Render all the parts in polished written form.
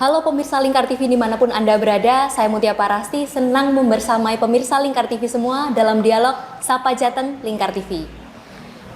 Halo pemirsa Lingkar TV dimanapun Anda berada, saya Mutia Parasti senang membersamai pemirsa Lingkar TV semua dalam dialog Sapa Jateng Lingkar TV.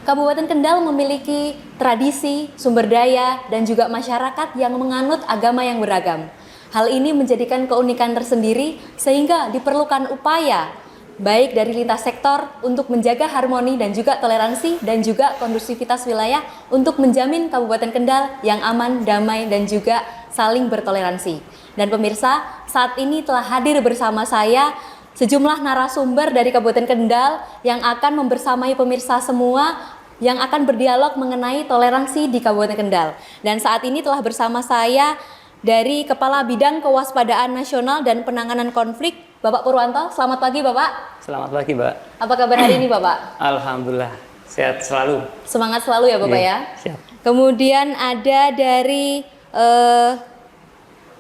Kabupaten Kendal memiliki tradisi, sumber daya, dan juga masyarakat yang menganut agama yang beragam. Hal ini menjadikan keunikan tersendiri sehingga diperlukan upaya baik dari lintas sektor untuk menjaga harmoni dan juga toleransi dan juga kondusivitas wilayah untuk menjamin Kabupaten Kendal yang aman, damai, dan juga saling bertoleransi. Dan pemirsa, saat ini telah hadir bersama saya sejumlah narasumber dari Kabupaten Kendal yang akan membersamai pemirsa semua yang akan berdialog mengenai toleransi di Kabupaten Kendal. Dan saat ini telah bersama saya dari Kepala Bidang Kewaspadaan Nasional dan Penanganan Konflik, Bapak Purwanto. Selamat pagi, Bapak. Selamat pagi, Mbak. Apa kabar hari ini, Bapak? Alhamdulillah, sehat selalu. Semangat selalu ya, Bapak ya. Siap. Kemudian ada dari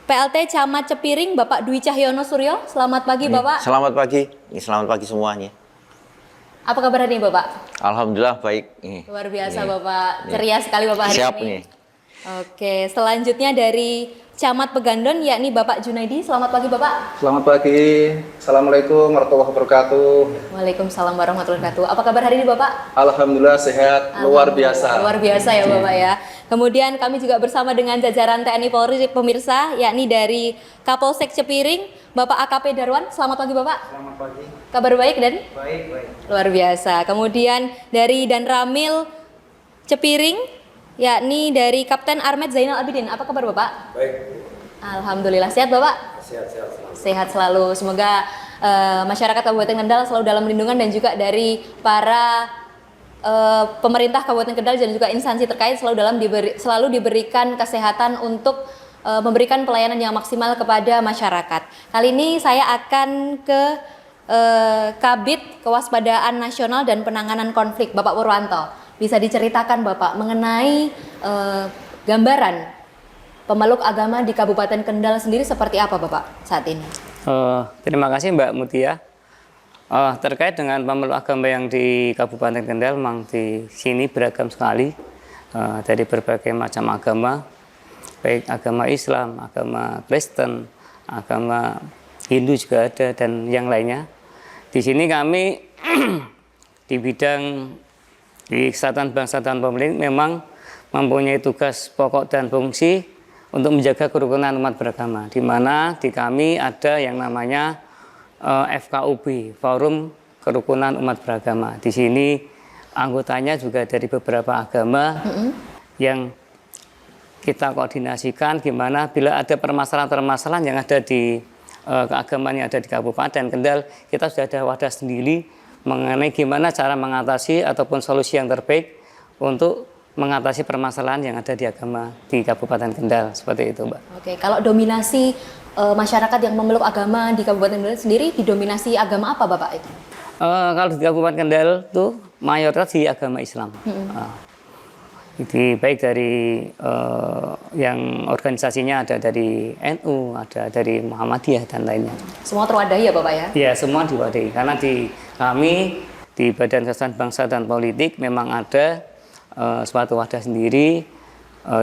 PLT Camat Cepiring, Bapak Dwi Cahyono Suryo. Selamat pagi, Bapak. Selamat pagi. Selamat pagi semuanya. Apa kabar hari ini, Bapak? Alhamdulillah baik. Luar biasa, Bapak. Ceria sekali, Bapak, hari Siap ini. nih. Oke, selanjutnya dari Camat Pegandon, yakni Bapak Junaidi. Selamat pagi, Bapak. Selamat pagi. Assalamualaikum warahmatullahi wabarakatuh. Waalaikumsalam warahmatullahi wabarakatuh. Apa kabar hari ini, Bapak? Alhamdulillah sehat, luar biasa. Luar biasa ya, Bapak ya. Kemudian kami juga bersama dengan jajaran TNI Polri pemirsa, yakni dari Kapolsek Cepiring, Bapak AKP Darwan. Selamat pagi, Bapak. Selamat pagi. Kabar baik dan? Baik. Luar biasa. Kemudian dari Danramil Cepiring, yakni dari Kapten Armet Zainal Abidin. Apa kabar, Bapak? Baik. Alhamdulillah. Sehat, Bapak? Sehat selalu. Sehat selalu. Semoga masyarakat Kabupaten Kendal selalu dalam lindungan dan juga dari para pemerintah Kabupaten Kendal dan juga instansi terkait selalu diberikan kesehatan untuk memberikan pelayanan yang maksimal kepada masyarakat. Kali ini saya akan ke Kabid Kewaspadaan Nasional dan Penanganan Konflik, Bapak Purwanto. Bisa diceritakan, Bapak, mengenai gambaran pemeluk agama di Kabupaten Kendal sendiri seperti apa, Bapak, saat ini? Terima kasih, Mbak Mutia. Terkait dengan pemeluk agama yang di Kabupaten Kendal, memang di sini beragam sekali, dari berbagai macam agama, baik agama Islam, agama Kristen, agama Hindu juga ada, dan yang lainnya. Di sini kami di bidang di Kesatuan Bangsa dan Republik memang mempunyai tugas pokok dan fungsi untuk menjaga kerukunan umat beragama, di mana di kami ada yang namanya FKUB, Forum Kerukunan Umat Beragama. Di sini anggotanya juga dari beberapa agama yang kita koordinasikan gimana bila ada permasalahan-permasalahan yang ada di keagamaan yang ada di Kabupaten Kendal, kita sudah ada wadah sendiri mengenai gimana cara mengatasi ataupun solusi yang terbaik untuk mengatasi permasalahan yang ada di agama di Kabupaten Kendal, seperti itu, Mbak. Oke, kalau dominasi masyarakat yang memeluk agama di Kabupaten Kendal sendiri didominasi agama apa, Bapak itu? Kalau di Kabupaten Kendal itu mayoritas di agama Islam. Jadi baik dari yang organisasinya ada dari NU, ada dari Muhammadiyah dan lainnya. Semua terwadahi ya, Bapak ya? Ya, semua diwadahi. Karena di kami di Badan Kesatuan Bangsa dan Politik memang ada suatu wadah sendiri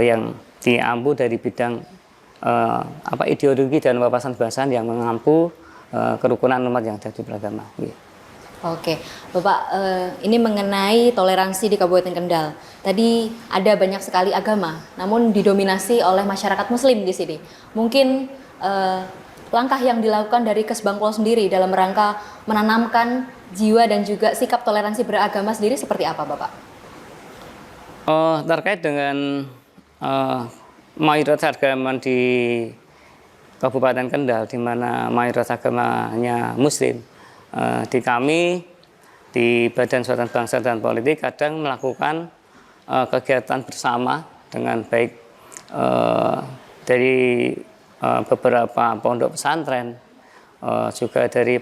yang diampu dari bidang ideologi dan wawasan kebangsaan yang mengampu kerukunan umat yang ada di beragama. Oke, Bapak, ini mengenai toleransi di Kabupaten Kendal. Tadi ada banyak sekali agama, namun didominasi oleh masyarakat Muslim di sini. Mungkin langkah yang dilakukan dari Kesbangpol sendiri dalam rangka menanamkan jiwa dan juga sikap toleransi beragama sendiri seperti apa, Bapak? Terkait dengan mayoritas agama di Kabupaten Kendal, di mana mayoritas agamanya Muslim, di kami di Badan Kesatuan Bangsa dan Politik kadang melakukan kegiatan bersama dengan baik dari beberapa pondok pesantren, juga dari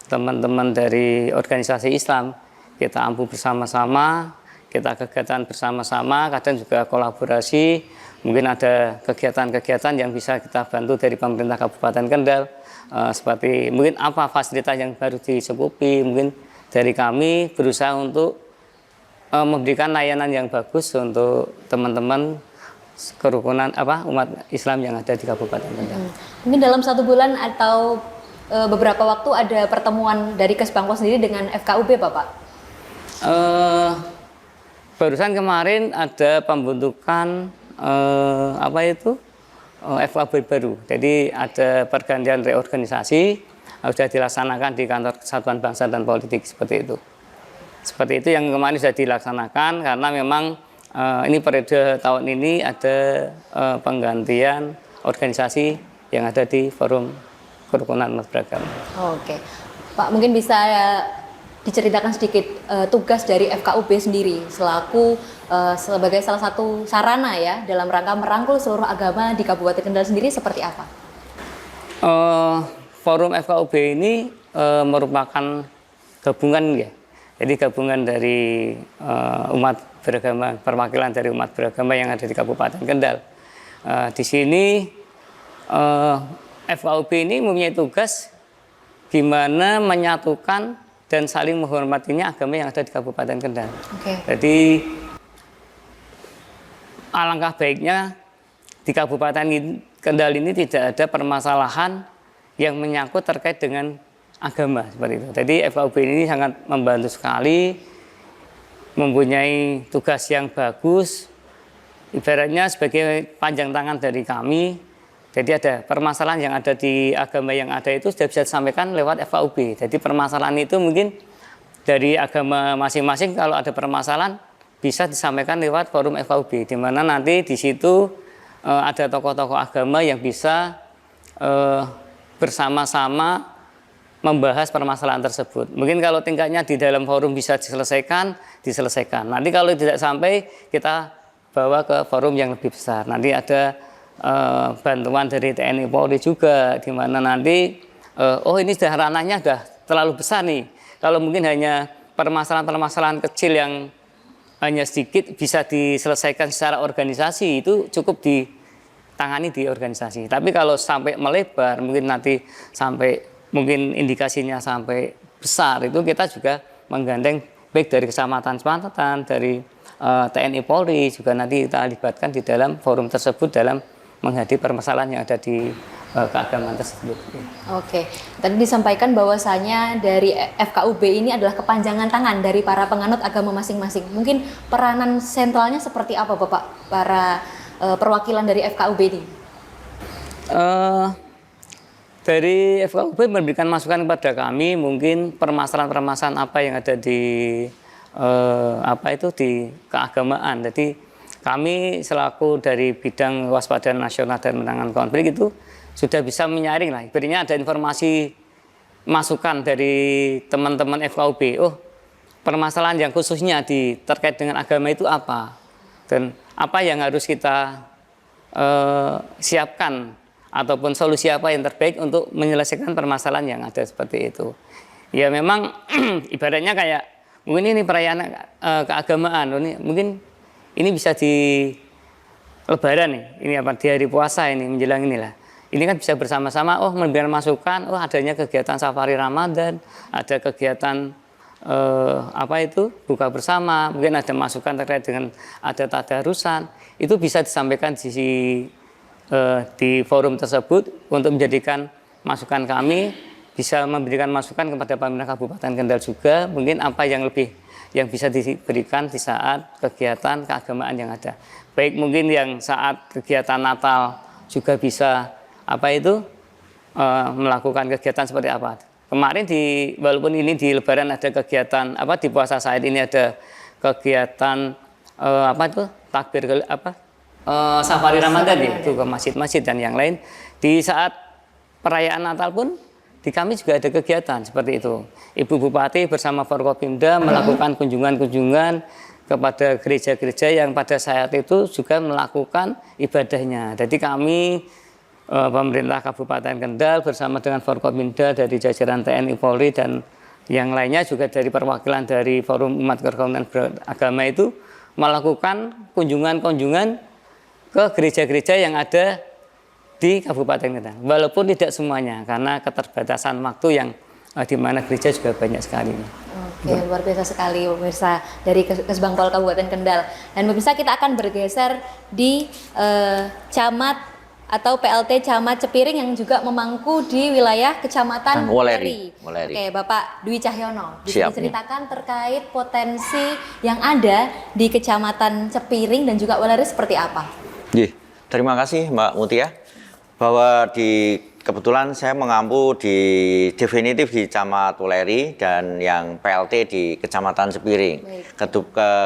teman-teman dari organisasi Islam. Kita ampu bersama-sama, kita kegiatan bersama-sama, kadang juga kolaborasi. Mungkin ada kegiatan-kegiatan yang bisa kita bantu dari pemerintah Kabupaten Kendal, seperti mungkin apa fasilitas yang baru dicukupi. Mungkin dari kami berusaha untuk memberikan layanan yang bagus untuk teman-teman kerukunan umat Islam yang ada di Kabupaten Kendal. Mungkin dalam 1 bulan atau beberapa waktu ada pertemuan dari Kesbangpol sendiri dengan FKUB, Bapak? Barusan kemarin ada pembentukan FKUB baru. Jadi ada pergantian reorganisasi sudah dilaksanakan di Kantor Kesatuan Bangsa dan Politik seperti itu. Seperti itu yang kemarin sudah dilaksanakan karena memang ini periode tahun ini ada penggantian organisasi yang ada di Forum Kerukunan Umat Beragama. Oke, Pak, mungkin bisa diceritakan sedikit tugas dari FKUB sendiri selaku sebagai salah satu sarana ya dalam rangka merangkul seluruh agama di Kabupaten Kendal sendiri seperti apa? Forum FKUB ini merupakan gabungan ya. Jadi gabungan dari umat beragama, perwakilan dari umat beragama yang ada di Kabupaten Kendal. Di sini FKUB ini mempunyai tugas gimana menyatukan dan saling menghormatinya agama yang ada di Kabupaten Kendal. Jadi alangkah baiknya di Kabupaten Kendal ini tidak ada permasalahan yang menyangkut terkait dengan agama seperti itu. Jadi FKUB ini sangat membantu sekali, mempunyai tugas yang bagus, ibaratnya sebagai panjang tangan dari kami. Jadi ada permasalahan yang ada di agama yang ada itu sudah bisa disampaikan lewat FKUB. Jadi permasalahan itu mungkin dari agama masing-masing kalau ada permasalahan bisa disampaikan lewat forum FKUB, di mana nanti di situ ada tokoh-tokoh agama yang bisa bersama-sama membahas permasalahan tersebut. Mungkin kalau tingkatnya di dalam forum bisa diselesaikan. Nanti kalau tidak sampai kita bawa ke forum yang lebih besar. Nanti ada bantuan dari TNI Polri juga, di mana nanti ini sudah ranahnya sudah terlalu besar nih. Kalau mungkin hanya permasalahan-permasalahan kecil yang hanya sedikit bisa diselesaikan secara organisasi, itu cukup ditangani di organisasi. Tapi kalau sampai melebar, mungkin nanti sampai mungkin indikasinya sampai besar, itu kita juga menggandeng baik dari kecamatan-kecamatan, dari TNI Polri juga nanti kita libatkan di dalam forum tersebut dalam menghadapi permasalahan yang ada di keagamaan tersebut. Oke, tadi disampaikan bahwasanya dari FKUB ini adalah kepanjangan tangan dari para penganut agama masing-masing. Mungkin peranan sentralnya seperti apa, Bapak, para perwakilan dari FKUB ini? Dari FKUB memberikan masukan kepada kami, mungkin permasalahan-permasalahan apa yang ada di di keagamaan. Jadi kami selaku dari bidang kewaspadaan nasional dan penanganan konflik itu sudah bisa menyaring lah. Ibaratnya ada informasi masukan dari teman-teman FKUB. Permasalahan yang khususnya terkait dengan agama itu apa, dan apa yang harus kita siapkan, ataupun solusi apa yang terbaik untuk menyelesaikan permasalahan yang ada seperti itu. Ya memang ibaratnya kayak mungkin ini perayaan keagamaan, mungkin ini bisa di Lebaran nih, ini apa di hari puasa ini menjelang inilah. Ini kan bisa bersama-sama, memberikan masukan, adanya kegiatan safari Ramadan, ada kegiatan buka bersama, mungkin ada masukan terkait dengan ada tadarusan, itu bisa disampaikan di forum tersebut untuk menjadikan masukan kami, bisa memberikan masukan kepada pemerintah Kabupaten Kendal juga, mungkin apa yang bisa diberikan di saat kegiatan keagamaan yang ada. Baik mungkin yang saat kegiatan Natal juga bisa melakukan kegiatan seperti apa. Kemarin walaupun ini di Lebaran ada kegiatan di puasa saat ini ada kegiatan takbir safari Ramadan itu ke masjid-masjid dan yang lain. Di saat perayaan Natal pun di kami juga ada kegiatan seperti itu. Ibu Bupati bersama Forkopimda melakukan kunjungan-kunjungan kepada gereja-gereja yang pada saat itu juga melakukan ibadahnya. Jadi kami pemerintah Kabupaten Kendal bersama dengan Forkopimda dari jajaran TNI Polri dan yang lainnya juga dari perwakilan dari Forum Umat Kerukunan Beragama itu melakukan kunjungan-kunjungan ke gereja-gereja yang ada di Kabupaten Kendal. Walaupun tidak semuanya, karena keterbatasan waktu yang di mana gereja juga banyak sekali. Oke, luar biasa sekali pemirsa dari Kesbangpol Kabupaten Kendal. Dan pemirsa kita akan bergeser di camat atau PLT Camat Cepiring yang juga memangku di wilayah Kecamatan Woleri. Oke, Bapak Dwi Cahyono, bisa Siap, diceritakan terkait potensi yang ada di Kecamatan Cepiring dan juga Woleri seperti apa? Terima kasih Mbak Mutia, bahwa kebetulan saya mengampu definitif di Camat Woleri dan yang PLT di Kecamatan Cepiring.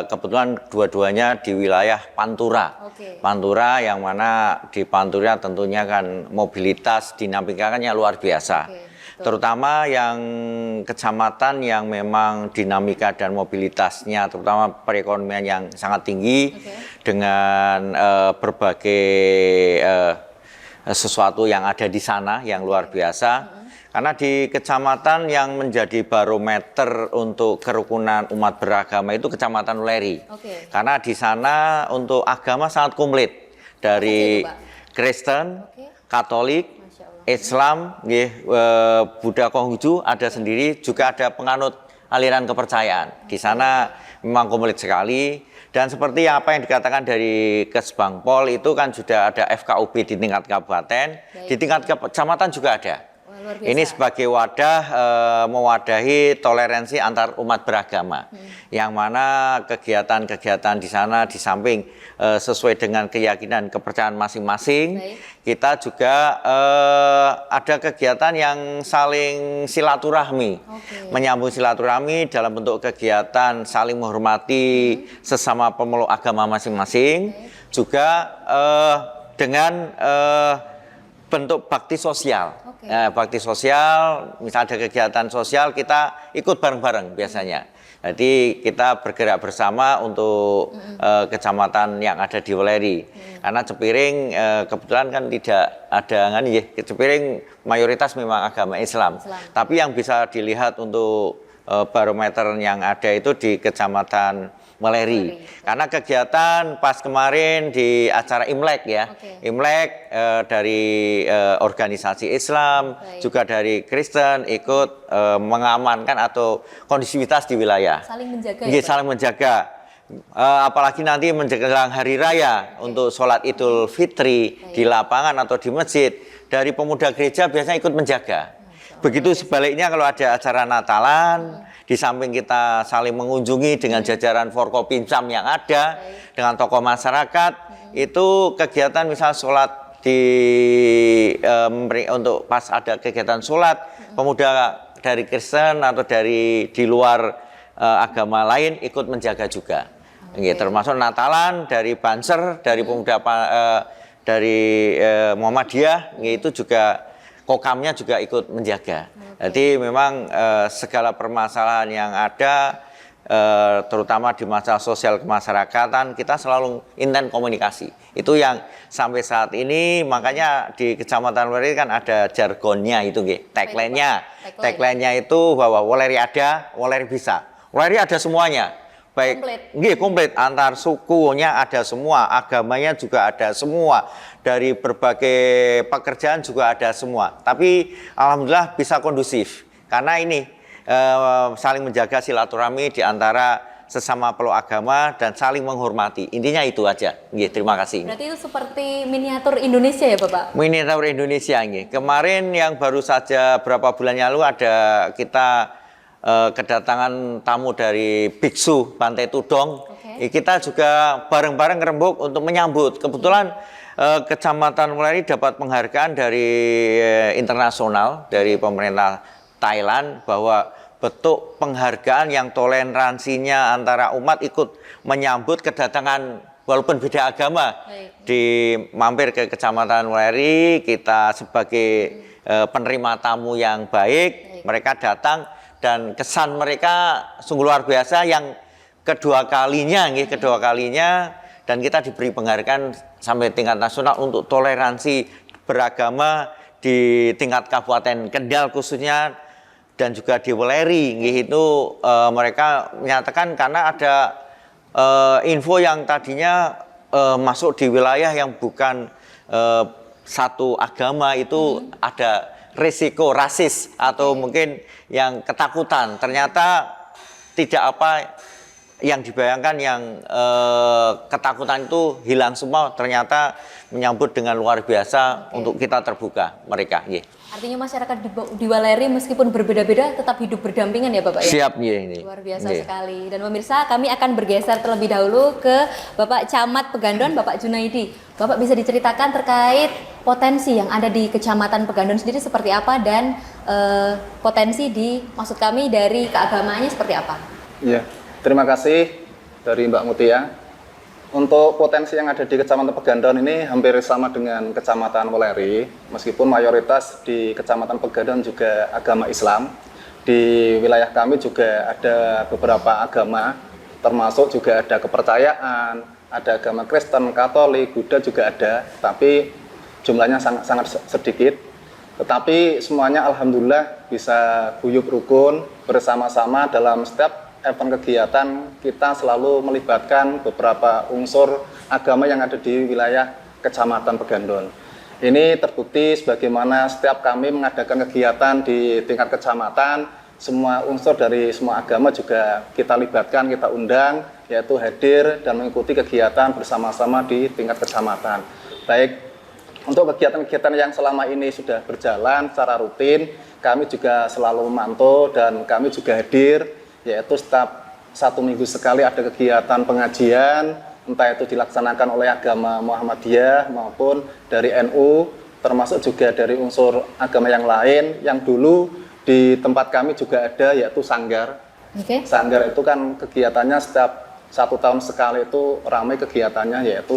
Kebetulan dua-duanya di wilayah Pantura. Pantura yang mana di Pantura tentunya kan mobilitas dinamikanya luar biasa. Terutama yang kecamatan yang memang dinamika dan mobilitasnya, terutama perekonomian yang sangat tinggi dengan berbagai sesuatu yang ada di sana yang luar biasa. Karena di kecamatan yang menjadi barometer untuk kerukunan umat beragama itu Kecamatan Woleri. Karena di sana untuk agama sangat komplit, dari Kristen, Katolik, Islam, Buddha Konghucu ada sendiri, juga ada penganut aliran kepercayaan. Di sana memang komplit sekali. Dan seperti apa yang dikatakan dari Kesbangpol itu kan sudah ada FKUB di tingkat kabupaten, di tingkat kecamatan juga ada. Ini sebagai wadah mewadahi toleransi antar umat beragama, yang mana kegiatan-kegiatan di sana di samping sesuai dengan keyakinan kepercayaan masing-masing, kita juga ada kegiatan yang saling silaturahmi, menyambung silaturahmi dalam bentuk kegiatan saling menghormati sesama pemeluk agama masing-masing, juga dengan bentuk bakti sosial. Bakti sosial, misalnya ada kegiatan sosial, kita ikut bareng-bareng biasanya. Jadi kita bergerak bersama untuk kecamatan yang ada di Woleri. Karena Cepiring kebetulan kan tidak ada kan ya, Cepiring mayoritas memang agama Islam. Tapi yang bisa dilihat untuk barometer yang ada itu di Kecamatan Woleri. Karena kegiatan pas kemarin di acara Imlek ya, Imlek dari organisasi Islam, juga dari Kristen ikut mengamankan atau kondisivitas di wilayah. Saling menjaga. Saling menjaga. Apalagi nanti menjelang hari raya untuk sholat Idul Fitri di lapangan atau di masjid, dari pemuda gereja biasanya ikut menjaga. Begitu sebaliknya kalau ada acara Natalan, di samping kita saling mengunjungi dengan jajaran Forkopimsam yang ada, dengan tokoh masyarakat, itu kegiatan misal sholat untuk pas ada kegiatan sholat, pemuda dari Kristen atau dari di luar agama lain ikut menjaga juga. Termasuk Natalan dari Banser, dari pemuda dari Muhammadiyah, itu juga Kokamnya juga ikut menjaga. Jadi memang segala permasalahan yang ada, terutama di masalah sosial kemasyarakatan, kita selalu intens komunikasi. Itu yang sampai saat ini, makanya di Kecamatan Woleri kan ada jargonnya itu, tagline-nya itu bahwa Woleri ada, Woleri bisa. Woleri ada semuanya. Baik, komplit antar sukunya ada semua, agamanya juga ada semua, dari berbagai pekerjaan juga ada semua. Tapi alhamdulillah bisa kondusif karena ini saling menjaga silaturahmi di antara sesama peluk agama dan saling menghormati. Intinya itu aja. Terima kasih. Berarti itu seperti miniatur Indonesia ya, Bapak? Miniatur Indonesia. Kemarin yang baru saja berapa bulan lalu ada kita kedatangan tamu dari Biksu Pantai Tudong. Kita juga bareng-bareng rembuk untuk menyambut. Kebetulan Kecamatan Woleri dapat penghargaan dari internasional, dari pemerintah Thailand, bahwa bentuk penghargaan yang toleransinya antara umat ikut menyambut kedatangan walaupun beda agama. Di mampir ke Kecamatan Woleri, kita sebagai penerima tamu yang baik, mereka datang dan kesan mereka sungguh luar biasa yang kedua kalinya dan kita diberi penghargaan sampai tingkat nasional untuk toleransi beragama di tingkat Kabupaten Kendal khususnya dan juga di Woleri. Itu mereka menyatakan karena ada info yang tadinya masuk di wilayah yang bukan satu agama itu ada risiko rasis atau mungkin yang ketakutan. Ternyata tidak apa yang dibayangkan, yang ketakutan itu hilang semua, ternyata menyambut dengan luar biasa untuk kita terbuka mereka. Artinya masyarakat di Waleri meskipun berbeda-beda tetap hidup berdampingan ya Bapak ya? Siap ini. Luar biasa sekali. Dan pemirsa, kami akan bergeser terlebih dahulu ke Bapak Camat Pegandon, Bapak Junaidi. Bapak bisa diceritakan terkait potensi yang ada di Kecamatan Pegandon sendiri seperti apa, dan potensi maksud kami dari keagamaannya seperti apa? Iya, terima kasih dari Mbak Mutia. Untuk potensi yang ada di Kecamatan Pegandon ini hampir sama dengan Kecamatan Waleri, meskipun mayoritas di Kecamatan Pegandon juga agama Islam. Di wilayah kami juga ada beberapa agama, termasuk juga ada kepercayaan, ada agama Kristen, Katolik, Buddha juga ada, tapi jumlahnya sangat sedikit. Tetapi semuanya alhamdulillah bisa guyup rukun bersama-sama dalam setiap event kegiatan. Kita selalu melibatkan beberapa unsur agama yang ada di wilayah Kecamatan Pegandon. Ini terbukti sebagaimana setiap kami mengadakan kegiatan di tingkat kecamatan, semua unsur dari semua agama juga kita libatkan, kita undang, yaitu hadir dan mengikuti kegiatan bersama-sama di tingkat kecamatan. Baik untuk kegiatan-kegiatan yang selama ini sudah berjalan secara rutin, kami juga selalu memantau dan kami juga hadir, yaitu setiap 1 minggu sekali ada kegiatan pengajian, entah itu dilaksanakan oleh agama Muhammadiyah maupun dari NU, termasuk juga dari unsur agama yang lain. Yang dulu di tempat kami juga ada, yaitu sanggar. Sanggar itu kan kegiatannya setiap 1 tahun sekali itu ramai kegiatannya, yaitu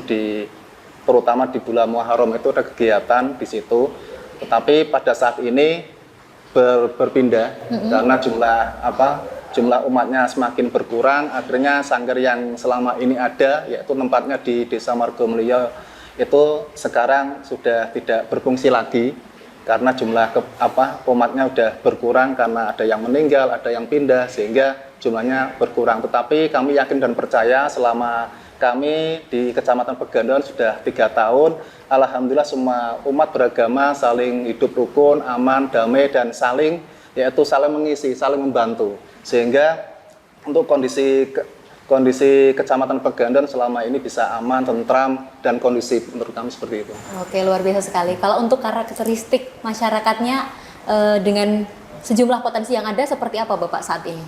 terutama di bulan Muharram itu ada kegiatan di situ. Tetapi pada saat ini berpindah karena jumlah umatnya semakin berkurang, akhirnya sanggar yang selama ini ada, yaitu tempatnya di Desa Margomulyo, itu sekarang sudah tidak berfungsi lagi karena jumlah umatnya sudah berkurang karena ada yang meninggal, ada yang pindah, sehingga jumlahnya berkurang. Tetapi kami yakin dan percaya selama kami di Kecamatan Pegandon sudah 3 tahun, alhamdulillah semua umat beragama saling hidup rukun, aman, damai, dan saling mengisi, saling membantu. Sehingga untuk kondisi Kecamatan Pegandon selama ini bisa aman, tentram, dan kondusif menurut kami seperti itu. Oke, luar biasa sekali. Kalau untuk karakteristik masyarakatnya dengan sejumlah potensi yang ada seperti apa Bapak saat ini?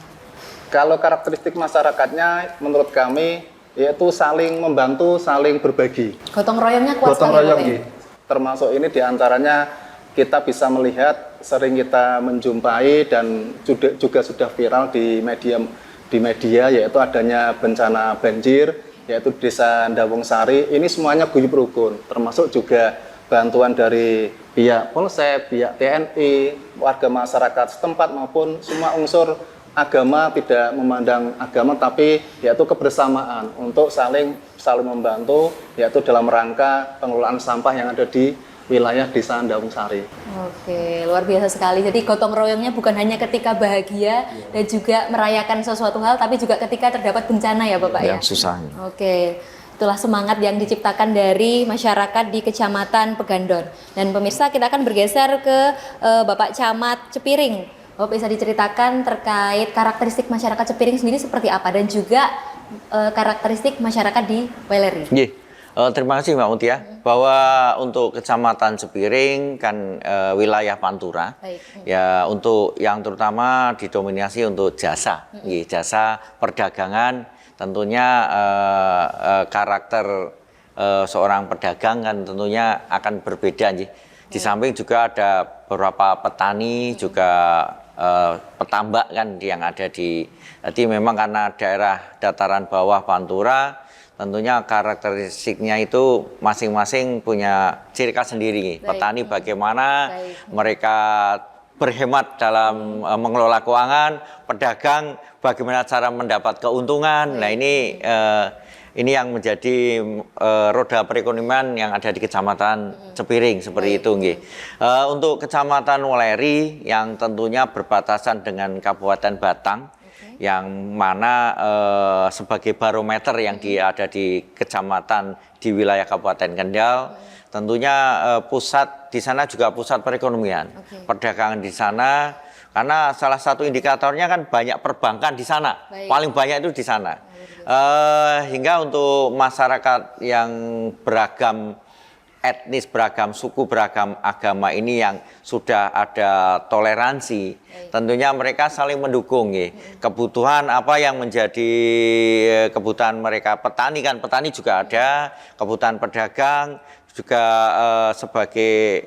Kalau karakteristik masyarakatnya menurut kami yaitu saling membantu, saling berbagi. Gotong royongnya kuat sekali. Gotong royong, termasuk ini diantaranya kita bisa melihat, sering kita menjumpai dan juga sudah viral di media, yaitu adanya bencana banjir, yaitu Desa Ndawung Sari. Ini semuanya guyup rukun, termasuk juga bantuan dari pihak Polsek, pihak TNI, warga masyarakat setempat maupun semua unsur agama, tidak memandang agama, tapi yaitu kebersamaan untuk saling membantu, yaitu dalam rangka pengelolaan sampah yang ada di wilayah Desa Ndawung Sari. Oke, luar biasa sekali. Jadi gotong royongnya bukan hanya ketika bahagia dan juga merayakan sesuatu hal, tapi juga ketika terdapat bencana ya Bapak ya? Yang susah. Oke, itulah semangat yang diciptakan dari masyarakat di Kecamatan Pegandon. Dan pemirsa, kita akan bergeser ke Bapak Camat Cepiring. Bapak bisa diceritakan terkait karakteristik masyarakat Cepiring sendiri seperti apa, dan juga karakteristik masyarakat di Waleri. Terima kasih Mbak Mutia, bahwa untuk Kecamatan Cepiring kan wilayah Pantura. Ya, untuk yang terutama didominasi untuk jasa, jasa perdagangan. Tentunya karakter seorang pedagang kan tentunya akan berbeda. Di samping juga ada beberapa petani, juga petambak kan yang ada jadi memang karena daerah dataran bawah Pantura, tentunya karakteristiknya itu masing-masing punya ciri khas sendiri. Petani bagaimana mereka berhemat dalam mengelola keuangan, pedagang bagaimana cara mendapat keuntungan. Nah ini yang menjadi roda perekonomian yang ada di Kecamatan Cepiring seperti itu. Untuk Kecamatan Waleri yang tentunya berbatasan dengan Kabupaten Batang, yang mana sebagai barometer yang ada di kecamatan di wilayah Kabupaten Kendal, Tentunya pusat di sana juga pusat perekonomian, perdagangan di sana. Karena salah satu indikatornya kan banyak perbankan di sana, paling banyak itu di sana. Hingga untuk masyarakat yang beragam etnis, beragam suku, beragam agama ini yang sudah ada toleransi, tentunya mereka saling mendukung ya. Kebutuhan apa yang menjadi kebutuhan mereka, petani kan, petani juga ada, kebutuhan pedagang juga sebagai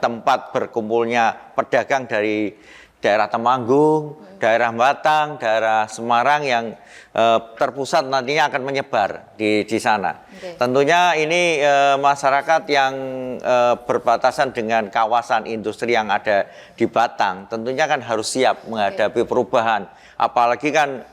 tempat berkumpulnya pedagang dari daerah Temanggung, daerah Batang, daerah Semarang yang terpusat nantinya akan menyebar di sana. Tentunya ini masyarakat yang berbatasan dengan kawasan industri yang ada di Batang, tentunya kan harus siap menghadapi perubahan. Apalagi kan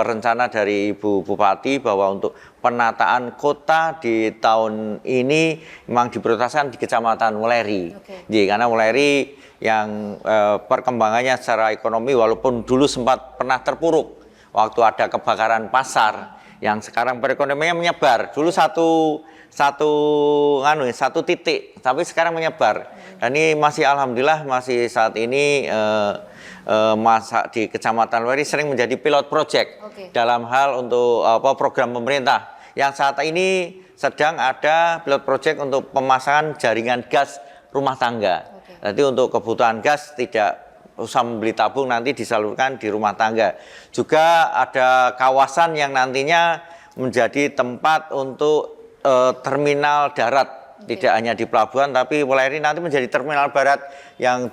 rencana dari Ibu Bupati bahwa untuk penataan kota di tahun ini memang diprioritaskan di Kecamatan Weleri. Karena Weleri yang perkembangannya secara ekonomi walaupun dulu sempat pernah terpuruk waktu ada kebakaran pasar, yang sekarang perekonomiannya menyebar. Dulu satu titik, tapi sekarang menyebar. Dan ini masih alhamdulillah masih saat ini masa di Kecamatan Weleri sering menjadi pilot project dalam hal untuk program pemerintah. Yang saat ini sedang ada pilot project untuk pemasangan jaringan gas rumah tangga. Jadi untuk kebutuhan gas tidak usah membeli tabung, nanti disalurkan di rumah tangga. Juga ada kawasan yang nantinya menjadi tempat untuk terminal darat, tidak hanya di pelabuhan, tapi Weleri nanti menjadi terminal barat yang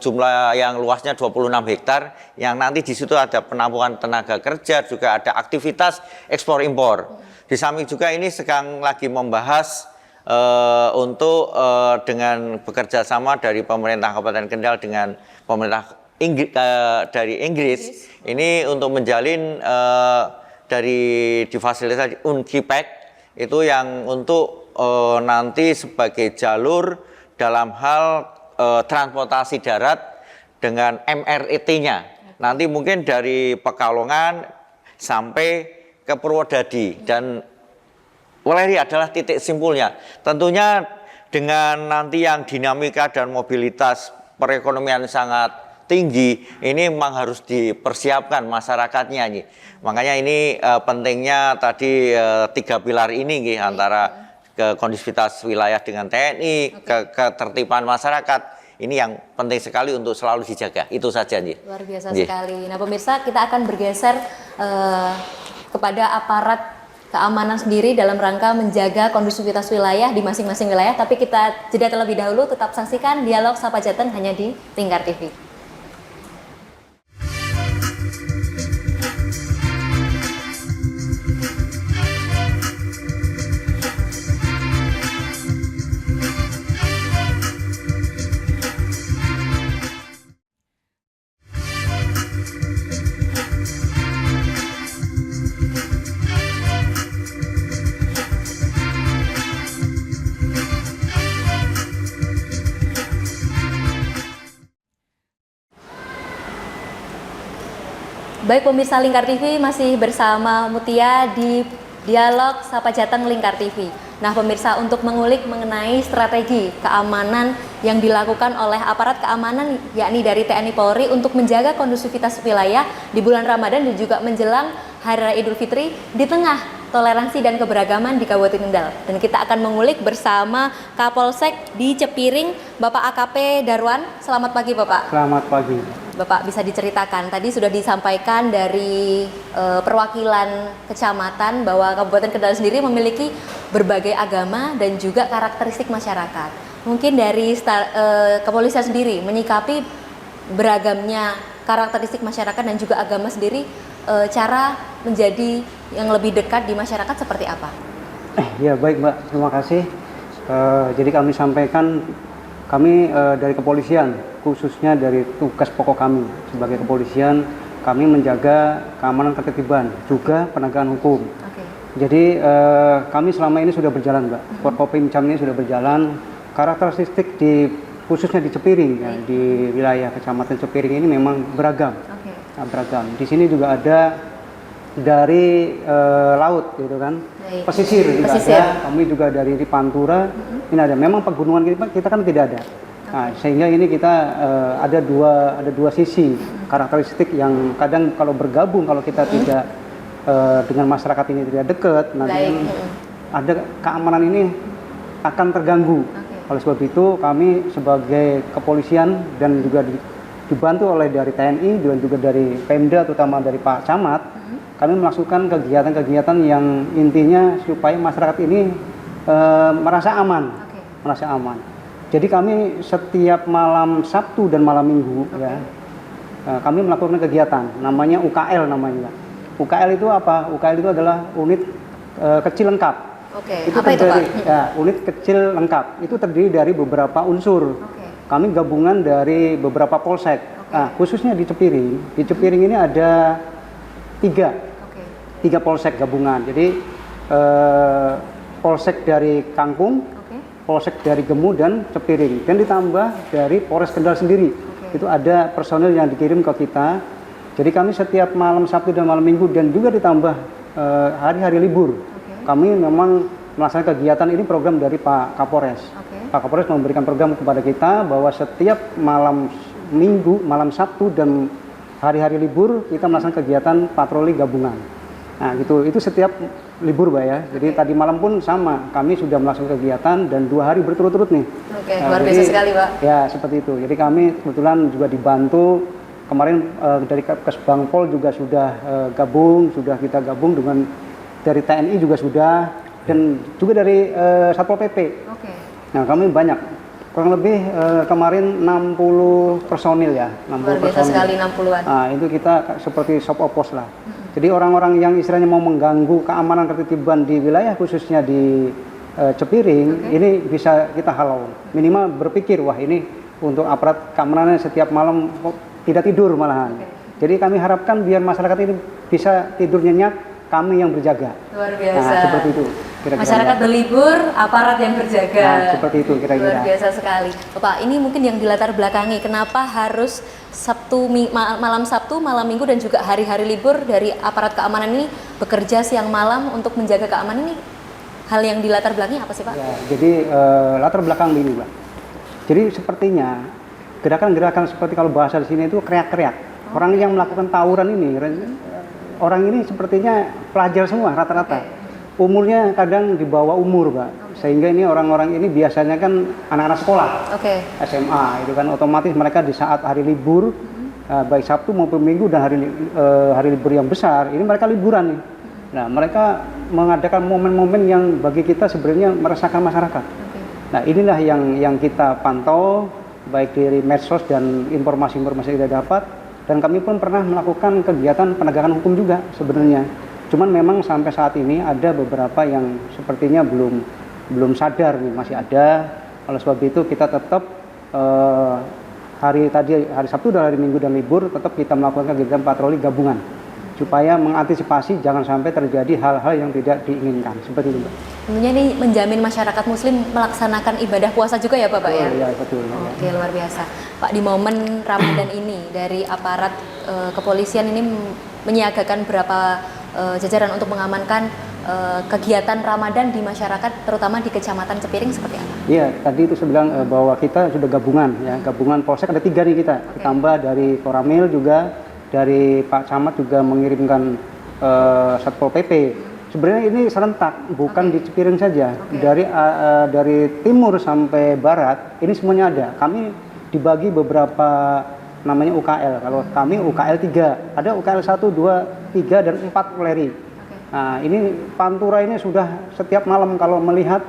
luasnya 26 hektar, yang nanti di situ ada penampungan tenaga kerja, juga ada aktivitas ekspor impor. Di samping juga ini sedang lagi membahas untuk dengan bekerja sama dari pemerintah Kabupaten Kendal dengan pemerintah dari Inggris ini untuk menjalin dari difasilitasi Unkipack itu yang untuk nanti sebagai jalur dalam hal transportasi darat dengan MRT-nya. Nanti mungkin dari Pekalongan sampai ke Purwodadi dan Weleri adalah titik simpulnya. Tentunya dengan nanti yang dinamika dan mobilitas perekonomian sangat tinggi, ini memang harus dipersiapkan masyarakatnya nih. Makanya ini pentingnya tadi 3 pilar ini nih, antara kondusivitas wilayah dengan TNI, ketertiban masyarakat. Ini yang penting sekali untuk selalu dijaga. Itu saja nih. Luar biasa sekali. Nah pemirsa, kita akan bergeser kepada aparat keamanan sendiri dalam rangka menjaga kondusivitas wilayah di masing-masing wilayah. Tapi kita jeda terlebih dahulu, tetap saksikan Dialog Sapa Jateng hanya di Lingkar TV. Baik pemirsa Lingkar TV, masih bersama Mutia di Dialog Sapa Jateng Lingkar TV. Nah pemirsa, untuk mengulik mengenai strategi keamanan yang dilakukan oleh aparat keamanan yakni dari TNI Polri untuk menjaga kondusivitas wilayah di bulan Ramadan dan juga menjelang Hari Raya Idul Fitri di tengah toleransi dan keberagaman di Kabupaten Kendal. Dan kita akan mengulik bersama Kapolsek di Cepiring, Bapak AKP Darwan. Selamat pagi Bapak. Selamat pagi. Bapak bisa diceritakan, tadi sudah disampaikan dari perwakilan kecamatan bahwa Kabupaten Kendal sendiri memiliki berbagai agama dan juga karakteristik masyarakat. Mungkin dari kepolisian sendiri menyikapi beragamnya karakteristik masyarakat dan juga agama sendiri, cara menjadi yang lebih dekat di masyarakat seperti apa? Ya baik Mbak, terima kasih. Jadi kami sampaikan, kami dari kepolisian, khususnya dari tugas pokok kami sebagai kepolisian, kami menjaga keamanan ketertiban, juga penegakan hukum. Jadi kami selama ini sudah berjalan Mbak, Forkopimcam ini sudah berjalan. Karakteristik khususnya di Cepiring, ya, di wilayah Kecamatan Cepiring ini memang beragam. Beragam. Di sini juga ada dari laut gitu kan. Baik. Pesisir juga Pesisir. ada, kami juga dari Pantura. Ini ada. Memang pegunungan kita kan tidak ada. Nah, sehingga ini kita ada dua sisi karakteristik yang kadang kalau bergabung, kalau kita tidak dengan masyarakat ini tidak dekat, nanti Baik. ada keamanan ini akan terganggu. Oleh sebab itu kami sebagai kepolisian dan juga dibantu oleh dari TNI dan juga dari Pemda, terutama dari Pak Camat, kami melakukan kegiatan-kegiatan yang intinya supaya masyarakat ini merasa aman, merasa aman. Jadi kami setiap malam Sabtu dan malam Minggu ya, kami melakukan kegiatan, namanya UKL namanya. UKL itu apa? UKL itu adalah unit kecil lengkap. Itu Apa itu, Pak? Ya, unit kecil lengkap. Itu terdiri dari beberapa unsur. Kami gabungan dari beberapa polsek. Nah, khususnya di Cepiring. Di Cepiring ini ada tiga polsek gabungan. Jadi polsek dari Kangkung, polsek dari Gemu dan Cepiring. Dan ditambah dari Polres Kendal sendiri. Itu ada personil yang dikirim ke kita. Jadi kami setiap malam Sabtu dan malam Minggu dan juga ditambah hari-hari libur. Kami memang melaksanakan kegiatan ini program dari Pak Kapolres. Pak Kapolres memberikan program kepada kita bahwa setiap malam Minggu, malam Sabtu dan hari-hari libur kita melaksanakan kegiatan patroli gabungan. Nah, itu setiap libur, Mbak ya. Jadi tadi malam pun sama, kami sudah melaksanakan kegiatan dan 2 hari berturut-turut nih. Luar biasa sekali, Pak. Ya, seperti itu. Jadi kami kebetulan juga dibantu kemarin dari Kesbangpol juga sudah sudah kita gabung dengan dari TNI juga sudah, dan juga dari Satpol PP. Nah, kami banyak, kurang lebih kemarin 60 personil ya. 60 Luar biasa personil. sekali 60-an. Nah, itu kita seperti shop opos lah. Jadi orang-orang yang istilahnya mau mengganggu keamanan ketertiban di wilayah khususnya di Cepiring, ini bisa kita halau. Minimal berpikir, wah ini untuk aparat keamanannya setiap malam tidak tidur malahan. Jadi kami harapkan biar masyarakat ini bisa tidur nyenyak, kami yang berjaga. Luar biasa. Nah, seperti itu. Kira-kira. Masyarakat berlibur, aparat yang berjaga. Nah, seperti itu kira-kira. Luar biasa sekali. Bapak, ini mungkin yang dilatar belakangi kenapa harus malam Sabtu, malam Minggu dan juga hari-hari libur dari aparat keamanan ini bekerja siang malam untuk menjaga keamanan ini. Hal yang dilatar belakangi apa sih, Pak? Ya, jadi latar belakang ini, Pak. Jadi sepertinya gerakan-gerakan seperti kalau bahasa di sini itu kreak-kreak. Orang yang melakukan tawuran ini, orang ini sepertinya pelajar semua rata-rata. Umurnya kadang di bawah umur, Pak. Sehingga ini orang-orang ini biasanya kan anak-anak sekolah, SMA, itu kan otomatis mereka di saat hari libur, baik Sabtu maupun Minggu dan hari libur yang besar, ini mereka liburan nih. Nah, mereka mengadakan momen-momen yang bagi kita sebenarnya meresahkan masyarakat. Nah, inilah yang kita pantau baik dari medsos dan informasi-informasi yang kita dapat, dan kami pun pernah melakukan kegiatan penegakan hukum juga sebenarnya. Cuman memang sampai saat ini ada beberapa yang sepertinya belum sadar nih, masih ada. Oleh sebab itu kita tetap hari Sabtu dan hari Minggu dan libur tetap kita melakukan kegiatan patroli gabungan supaya mengantisipasi jangan sampai terjadi hal-hal yang tidak diinginkan seperti itu, Mbak. Tentunya ini menjamin masyarakat Muslim melaksanakan ibadah puasa juga ya, Bapak ya? Iya, betul. Oke, luar biasa. Pak, di momen Ramadan ini dari aparat kepolisian ini menyiagakan berapa jajaran untuk mengamankan kegiatan Ramadan di masyarakat, terutama di Kecamatan Cepiring seperti apa? Iya, tadi itu saya bilang bahwa kita sudah gabungan ya, gabungan polsek ada 3 nih kita, ditambah dari Koramil juga, dari Pak Camat juga mengirimkan Satpol PP. Sebenarnya ini serentak, bukan di Cepiring saja, dari timur sampai barat ini semuanya ada. Kami dibagi beberapa namanya UKL. Kalau kami UKL 3, ada UKL 1, 2, 3 dan 4 Weleri. Nah, ini Pantura ini sudah setiap malam kalau melihat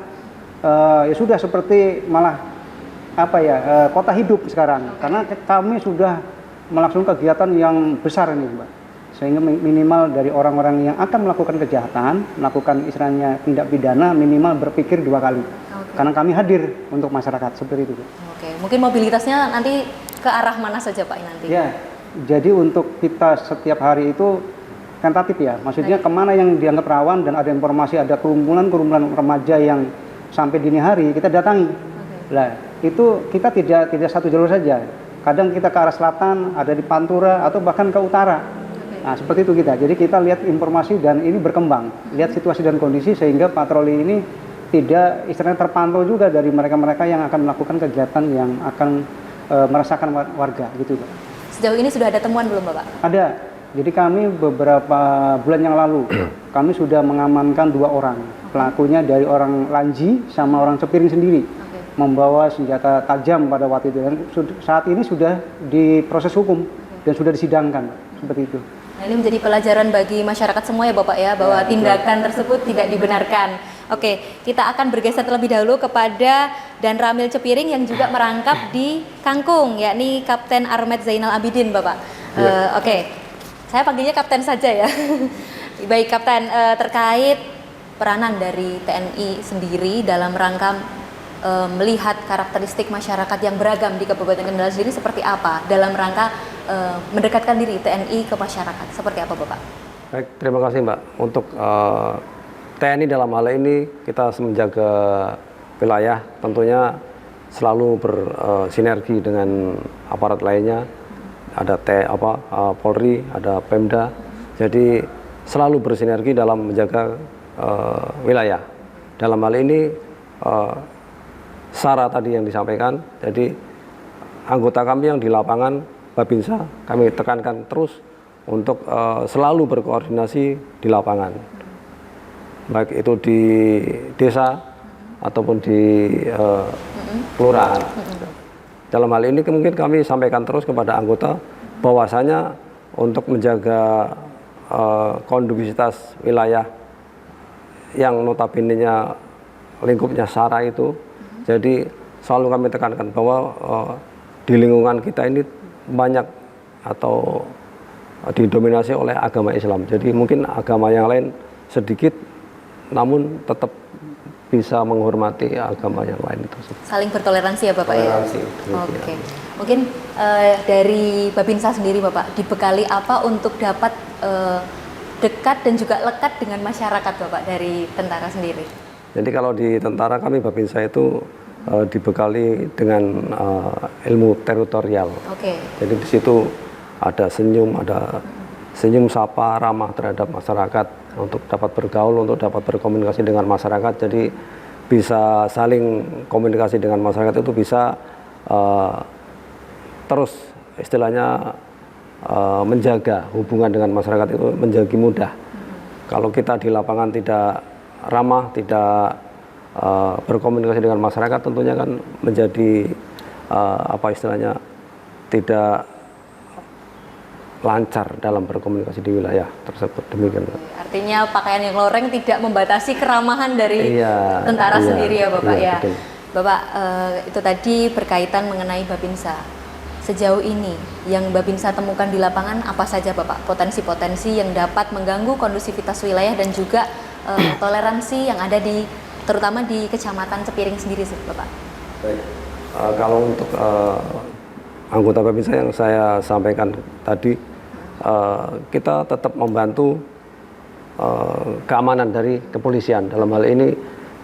ya sudah seperti malah kota hidup sekarang, karena kami sudah melaksanakan kegiatan yang besar ini, Mbak. Sehingga minimal dari orang-orang yang akan melakukan kejahatan, melakukan istilahnya tindak pidana, minimal berpikir 2 kali. Karena kami hadir untuk masyarakat seperti itu. Mungkin mobilitasnya nanti ke arah mana saja, Pak, nanti? Ya, jadi untuk kita setiap hari itu tentatif ya, maksudnya kemana yang dianggap rawan dan ada informasi ada kerumunan remaja yang sampai dini hari kita datangi. Nah, itu kita tidak satu jalur saja. Kadang kita ke arah selatan, ada di Pantura atau bahkan ke utara. Nah, seperti itu kita. Jadi kita lihat informasi dan ini berkembang, lihat situasi dan kondisi sehingga patroli ini tidak istilahnya terpantau juga dari mereka-mereka yang akan melakukan kegiatan yang akan merasakan warga gitu, Pak. Sejauh ini sudah ada temuan belum, Bapak? Ada. Jadi kami beberapa bulan yang lalu kami sudah mengamankan 2 orang. Pelakunya dari orang Lanji sama orang Cepiring sendiri. Membawa senjata tajam pada waktu itu, dan saat ini sudah diproses hukum dan sudah disidangkan seperti itu. Nah, ini menjadi pelajaran bagi masyarakat semua ya Bapak ya, bahwa tindakan tersebut tidak dibenarkan. Oke, kita akan bergeser terlebih dahulu kepada Dan Ramil Cepiring yang juga merangkap di Kangkung, yakni Kapten Armet Zainal Abidin, Bapak. Oke, saya panggilnya Kapten saja ya. Baik Kapten, terkait peranan dari TNI sendiri dalam rangka melihat karakteristik masyarakat yang beragam di Kabupaten Kendal sendiri seperti apa dalam rangka mendekatkan diri TNI ke masyarakat, seperti apa Bapak? Baik, terima kasih Mbak. Untuk TNI dalam hal ini kita menjaga wilayah tentunya selalu bersinergi dengan aparat lainnya, ada Polri, ada Pemda, jadi selalu bersinergi dalam menjaga wilayah. Dalam hal ini SARA tadi yang disampaikan, jadi anggota kami yang di lapangan Babinsa kami tekankan terus untuk selalu berkoordinasi di lapangan, baik itu di desa ataupun di kelurahan. Dalam hal ini mungkin kami sampaikan terus kepada anggota bahwasanya untuk menjaga kondusivitas wilayah yang notabene-nya lingkupnya SARA itu, jadi selalu kami tekankan bahwa di lingkungan kita ini banyak atau didominasi oleh agama Islam. Jadi mungkin agama yang lain sedikit, namun tetap bisa menghormati agama yang lain itu. Saling bertoleransi ya Bapak Toleransi, ya? Oke. Mungkin dari Babinsa sendiri Bapak, dibekali apa untuk dapat dekat dan juga lekat dengan masyarakat Bapak dari tentara sendiri? Jadi kalau di tentara kami Babinsa itu dibekali dengan ilmu teritorial. Jadi di situ ada senyum sapa ramah terhadap masyarakat untuk dapat bergaul, untuk dapat berkomunikasi dengan masyarakat. Jadi bisa saling komunikasi dengan masyarakat itu bisa terus istilahnya menjaga hubungan dengan masyarakat itu menjadi mudah. Kalau kita di lapangan tidak ramah, tidak berkomunikasi dengan masyarakat, tentunya kan menjadi istilahnya tidak lancar dalam berkomunikasi di wilayah tersebut. Demikian. Artinya pakaian yang loreng tidak membatasi keramahan dari tentara sendiri ya Bapak ya. Betul. Bapak, itu tadi berkaitan mengenai Babinsa. Sejauh ini yang Babinsa temukan di lapangan apa saja Bapak? Potensi-potensi yang dapat mengganggu kondusivitas wilayah dan juga toleransi yang ada terutama di Kecamatan Cepiring sendiri sih Bapak. Baik. Kalau untuk anggota Babinsa yang saya sampaikan tadi, kita tetap membantu keamanan dari kepolisian. Dalam hal ini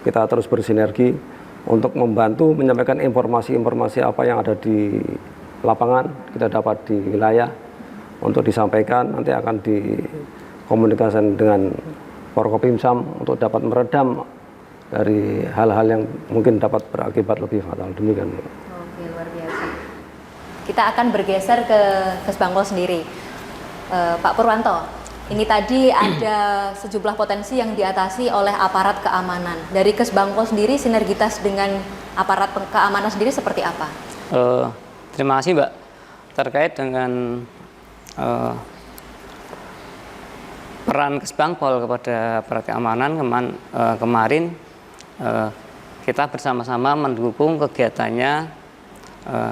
kita terus bersinergi untuk membantu menyampaikan informasi-informasi apa yang ada di lapangan, kita dapat di wilayah untuk disampaikan, nanti akan dikomunikasikan dengan Forkopimsam untuk dapat meredam dari hal-hal yang mungkin dapat berakibat lebih fatal. Demikian. Oke, luar biasa. Kita akan bergeser ke Kesbangpol sendiri. Pak Purwanto, ini tadi ada sejumlah potensi yang diatasi oleh aparat keamanan. Dari Kesbangpol sendiri, sinergitas dengan aparat keamanan sendiri seperti apa? Terima kasih Mbak. Terkait dengan peran Kesbangpol kepada aparat keamanan kemarin kita bersama-sama mendukung kegiatannya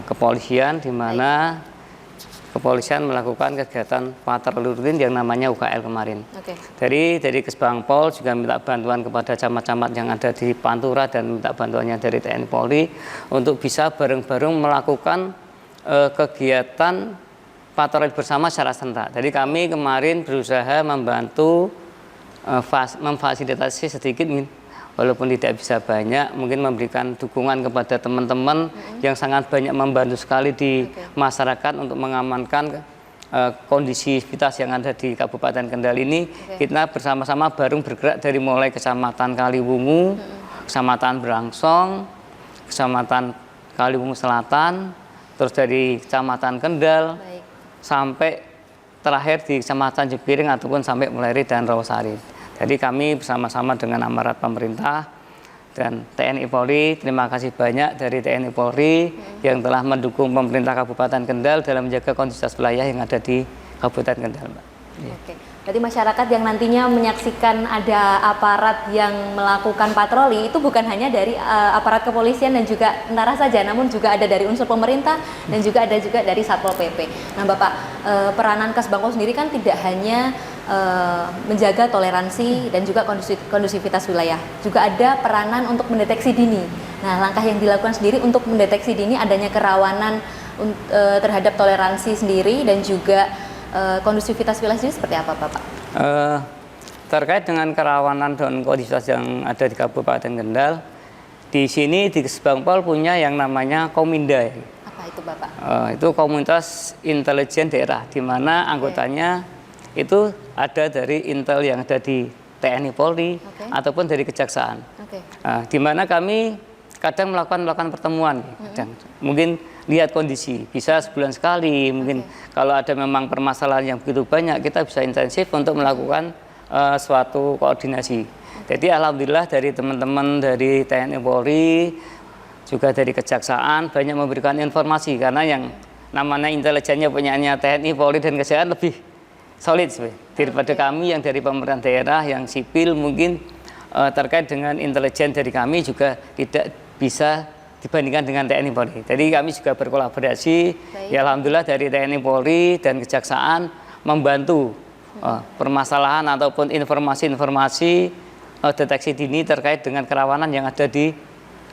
kepolisian, di mana kepolisian melakukan kegiatan patroli rutin yang namanya UKL kemarin. Dari Kesbangpol juga minta bantuan kepada camat-camat yang ada di Pantura dan minta bantuannya dari TNI Polri untuk bisa bareng-bareng melakukan kegiatan patroli bersama secara serentak. Jadi kami kemarin berusaha membantu memfasilitasi sedikit, walaupun tidak bisa banyak, mungkin memberikan dukungan kepada teman-teman yang sangat banyak membantu sekali di masyarakat untuk mengamankan kondisivitas yang ada di Kabupaten Kendal ini, kita bersama-sama bareng bergerak dari mulai Kecamatan Kaliwungu, Kecamatan Brangsong, Kecamatan Kaliwungu Selatan, terus dari Kecamatan Kendal, sampai terakhir di Kecamatan Jepiring ataupun sampai Muleri dan Rawasari. Jadi kami bersama-sama dengan aparat pemerintah dan TNI Polri, terima kasih banyak dari TNI Polri yang telah mendukung pemerintah Kabupaten Kendal dalam menjaga kondusivitas wilayah yang ada di Kabupaten Kendal, Mbak. Oke. Berarti masyarakat yang nantinya menyaksikan ada aparat yang melakukan patroli itu bukan hanya dari aparat kepolisian dan juga tentara saja, namun juga ada dari unsur pemerintah dan juga ada juga dari Satpol PP. Nah, Bapak, peranan Kesbangpol sendiri kan tidak hanya menjaga toleransi dan juga kondusivitas wilayah, juga ada peranan untuk mendeteksi dini. Nah, langkah yang dilakukan sendiri untuk mendeteksi dini adanya kerawanan terhadap toleransi sendiri dan juga kondusivitas wilayah sendiri seperti apa, Bapak? Terkait dengan kerawanan dan kondusivitas yang ada di Kabupaten Kendal, di sini di Kesbangpol punya yang namanya Kominda. Apa itu, Bapak? Itu komunitas intelijen daerah, di mana anggotanya itu ada dari intel yang ada di TNI Polri ataupun dari Kejaksaan. Di mana kami kadang melakukan pertemuan, kadang mungkin lihat kondisi, bisa sebulan sekali, mungkin kalau ada memang permasalahan yang begitu banyak, kita bisa intensif untuk melakukan suatu koordinasi. Jadi alhamdulillah dari teman-teman dari TNI Polri, juga dari Kejaksaan banyak memberikan informasi, karena yang namanya intelijennya punyanya TNI Polri dan Kejaksaan lebih solid daripada kami yang dari pemerintahan daerah yang sipil. Mungkin terkait dengan intelijen dari kami juga tidak bisa dibandingkan dengan TNI Polri. Jadi kami juga berkolaborasi. Ya alhamdulillah dari TNI Polri dan Kejaksaan membantu permasalahan ataupun informasi-informasi deteksi dini terkait dengan kerawanan yang ada di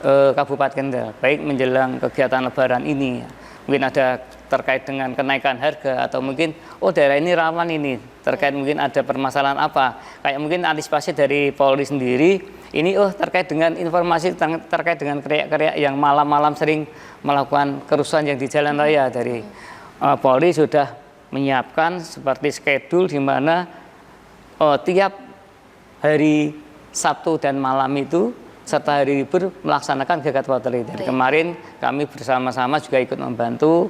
Kabupaten Kendal, baik menjelang kegiatan Lebaran ini. Mungkin ada terkait dengan kenaikan harga, atau mungkin daerah ini rawan ini terkait mungkin ada permasalahan apa, kayak mungkin antisipasi dari Polri sendiri ini terkait dengan informasi terkait dengan kriak-kriak yang malam-malam sering melakukan kerusuhan yang di jalan raya. Dari Polri sudah menyiapkan seperti schedule di mana tiap hari Sabtu dan malam itu serta hari libur melaksanakan kegiatan patroli. Dari kemarin kami bersama-sama juga ikut membantu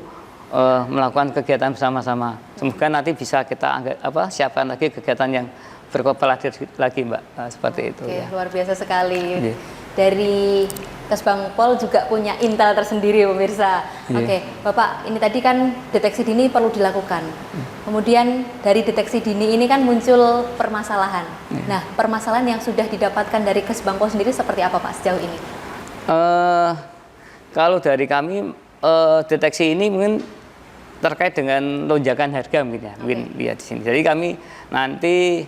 melakukan kegiatan bersama-sama. Semoga nanti bisa kita siapkan lagi kegiatan yang berkolaborasi lagi, Mbak, seperti itu. Ya. Luar biasa sekali. Dari Kesbangpol juga punya intel tersendiri, pemirsa. Bapak, ini tadi kan deteksi dini perlu dilakukan. Kemudian dari deteksi dini ini kan muncul permasalahan. Nah, permasalahan yang sudah didapatkan dari Kesbangpol sendiri seperti apa, Pak, sejauh ini? Kalau dari kami deteksi ini mungkin terkait dengan lonjakan harga mungkin ya, mungkin lihat di sini. Jadi kami nanti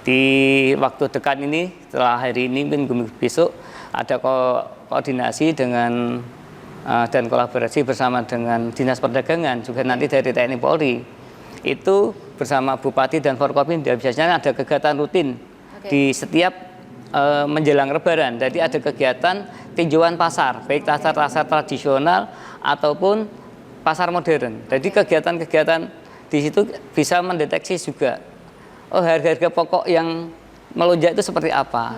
di waktu dekat ini, setelah hari ini mungkin besok ada koordinasi dengan dan kolaborasi bersama dengan Dinas Perdagangan, juga nanti dari TNI Polri itu bersama Bupati dan Forkopimda. Biasanya ada kegiatan rutin di setiap menjelang Lebaran. Jadi ada kegiatan tinjauan pasar, baik pasar tradisional ataupun pasar modern. Jadi kegiatan-kegiatan di situ bisa mendeteksi juga harga-harga pokok yang melonjak itu seperti apa.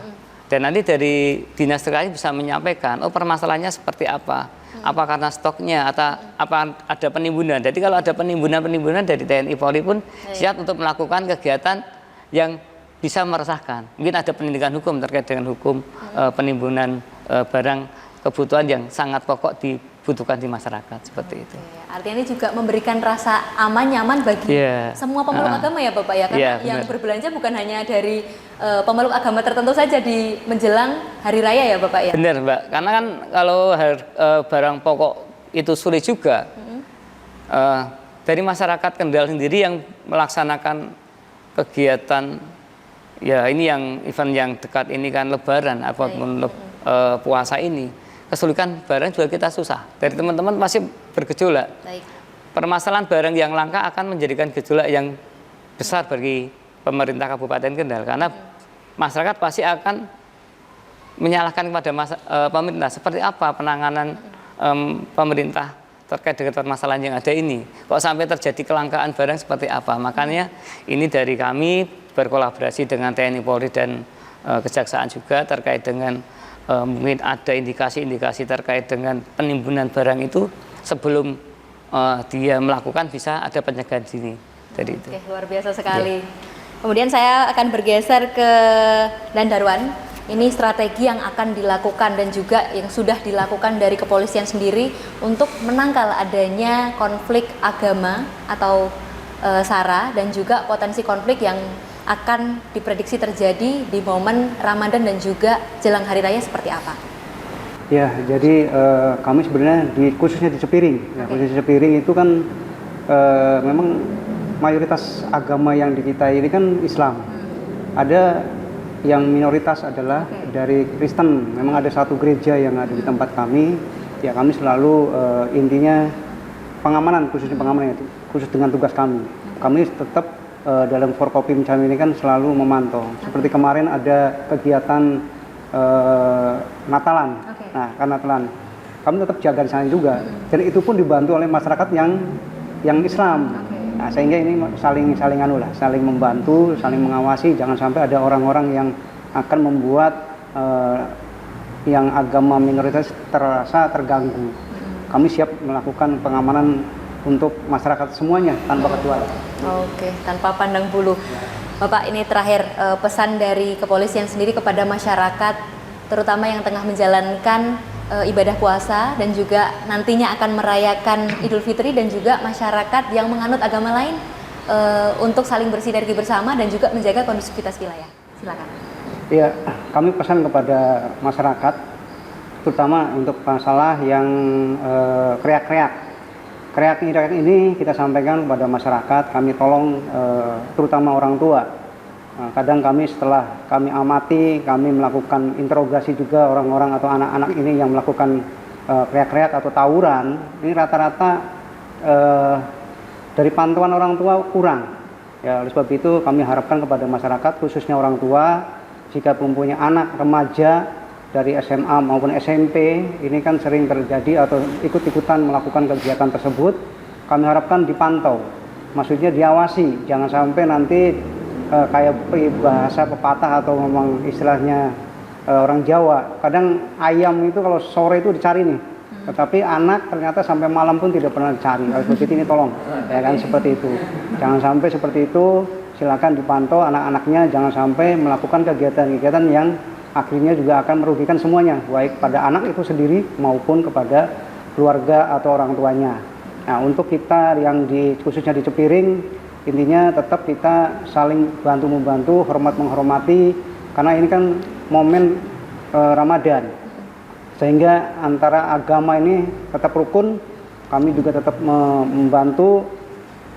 Dan nanti dari dinas terkait bisa menyampaikan permasalahannya seperti apa. Apa karena stoknya atau apa ada penimbunan. Jadi kalau ada penimbunan dari TNI Polri pun siap untuk melakukan kegiatan yang bisa meresahkan. Mungkin ada penindakan hukum terkait dengan hukum penimbunan barang kebutuhan yang sangat pokok dibutuhkan di masyarakat, seperti itu. Artinya ini juga memberikan rasa aman, nyaman bagi semua pemeluk agama ya, Bapak ya, karena yang berbelanja bukan hanya dari pemeluk agama tertentu saja di menjelang hari raya ya, Bapak ya. Benar, Mbak. Karena kan kalau barang pokok itu sulit juga. Dari masyarakat Kendal sendiri yang melaksanakan kegiatan ini yang event yang dekat ini kan Lebaran apapun puasa ini, kesulitan barang juga kita susah. Dari teman-teman masih bergejolak. Permasalahan barang yang langka akan menjadikan gejolak yang besar bagi pemerintah Kabupaten Kendal, karena masyarakat pasti akan menyalahkan kepada pemerintah. Seperti apa penanganan pemerintah terkait dengan permasalahan yang ada ini. Kok sampai terjadi kelangkaan barang seperti apa? Makanya ini dari kami berkolaborasi dengan TNI Polri dan Kejaksaan juga terkait dengan mungkin ada indikasi-indikasi terkait dengan penimbunan barang itu sebelum dia melakukan bisa ada pencegahan dini. Dari itu. Oke, luar biasa sekali. Kemudian saya akan bergeser ke Dandarwan. Ini strategi yang akan dilakukan dan juga yang sudah dilakukan dari kepolisian sendiri untuk menangkal adanya konflik agama atau SARA dan juga potensi konflik yang akan diprediksi terjadi di momen Ramadan dan juga jelang hari raya seperti apa? Ya, jadi kami sebenarnya khususnya di Cepiring. Ya, khususnya di Cepiring itu kan memang mayoritas agama yang di kita ini kan Islam. Ada yang minoritas adalah dari Kristen. Memang ada satu gereja yang ada di tempat kami. Ya, kami selalu intinya pengamanan, khususnya pengamanan itu, khusus dengan tugas kami. Kami tetap dalam Forkopim kami ini kan selalu memantau. Seperti kemarin ada kegiatan Natalan. Nah, karena Natalan kami tetap jaga di sana juga. Dan itu pun dibantu oleh masyarakat yang Islam. Nah, sehingga ini saling membantu, saling mengawasi, jangan sampai ada orang-orang yang akan membuat yang agama minoritas terasa terganggu. Kami siap melakukan pengamanan untuk masyarakat semuanya tanpa kecuali. Oke, tanpa pandang bulu. Bapak, ini terakhir pesan dari kepolisian sendiri kepada masyarakat, terutama yang tengah menjalankan ibadah puasa dan juga nantinya akan merayakan Idul Fitri, dan juga masyarakat yang menganut agama lain untuk saling bersinergi bersama dan juga menjaga kondusivitas wilayah. Silakan. Iya, kami pesan kepada masyarakat, terutama untuk masalah yang kriak ini kita sampaikan kepada masyarakat. Kami tolong terutama orang tua. Nah, kadang kami setelah kami amati, kami melakukan interogasi juga orang-orang atau anak-anak ini yang melakukan kriak-kriak atau tawuran. Ini rata-rata dari pantauan orang tua kurang. Ya, oleh sebab itu kami harapkan kepada masyarakat, khususnya orang tua, jika mempunyai anak remaja dari SMA maupun SMP, ini kan sering terjadi atau ikut-ikutan melakukan kegiatan tersebut, kami harapkan dipantau. Maksudnya diawasi, jangan sampai nanti kayak bahasa pepatah atau ngomong istilahnya orang Jawa, kadang ayam itu kalau sore itu dicari nih, tetapi anak ternyata sampai malam pun tidak pernah dicari. Seperti ini tolong, ya kan, seperti itu. Jangan sampai seperti itu. Silakan dipantau anak-anaknya, jangan sampai melakukan kegiatan-kegiatan yang akhirnya juga akan merugikan semuanya, baik pada anak itu sendiri maupun kepada keluarga atau orang tuanya. Nah, untuk kita yang khususnya di Cepiring, intinya tetap kita saling bantu-membantu, hormat-menghormati, karena ini kan momen Ramadan. Sehingga antara agama ini tetap rukun, kami juga tetap membantu.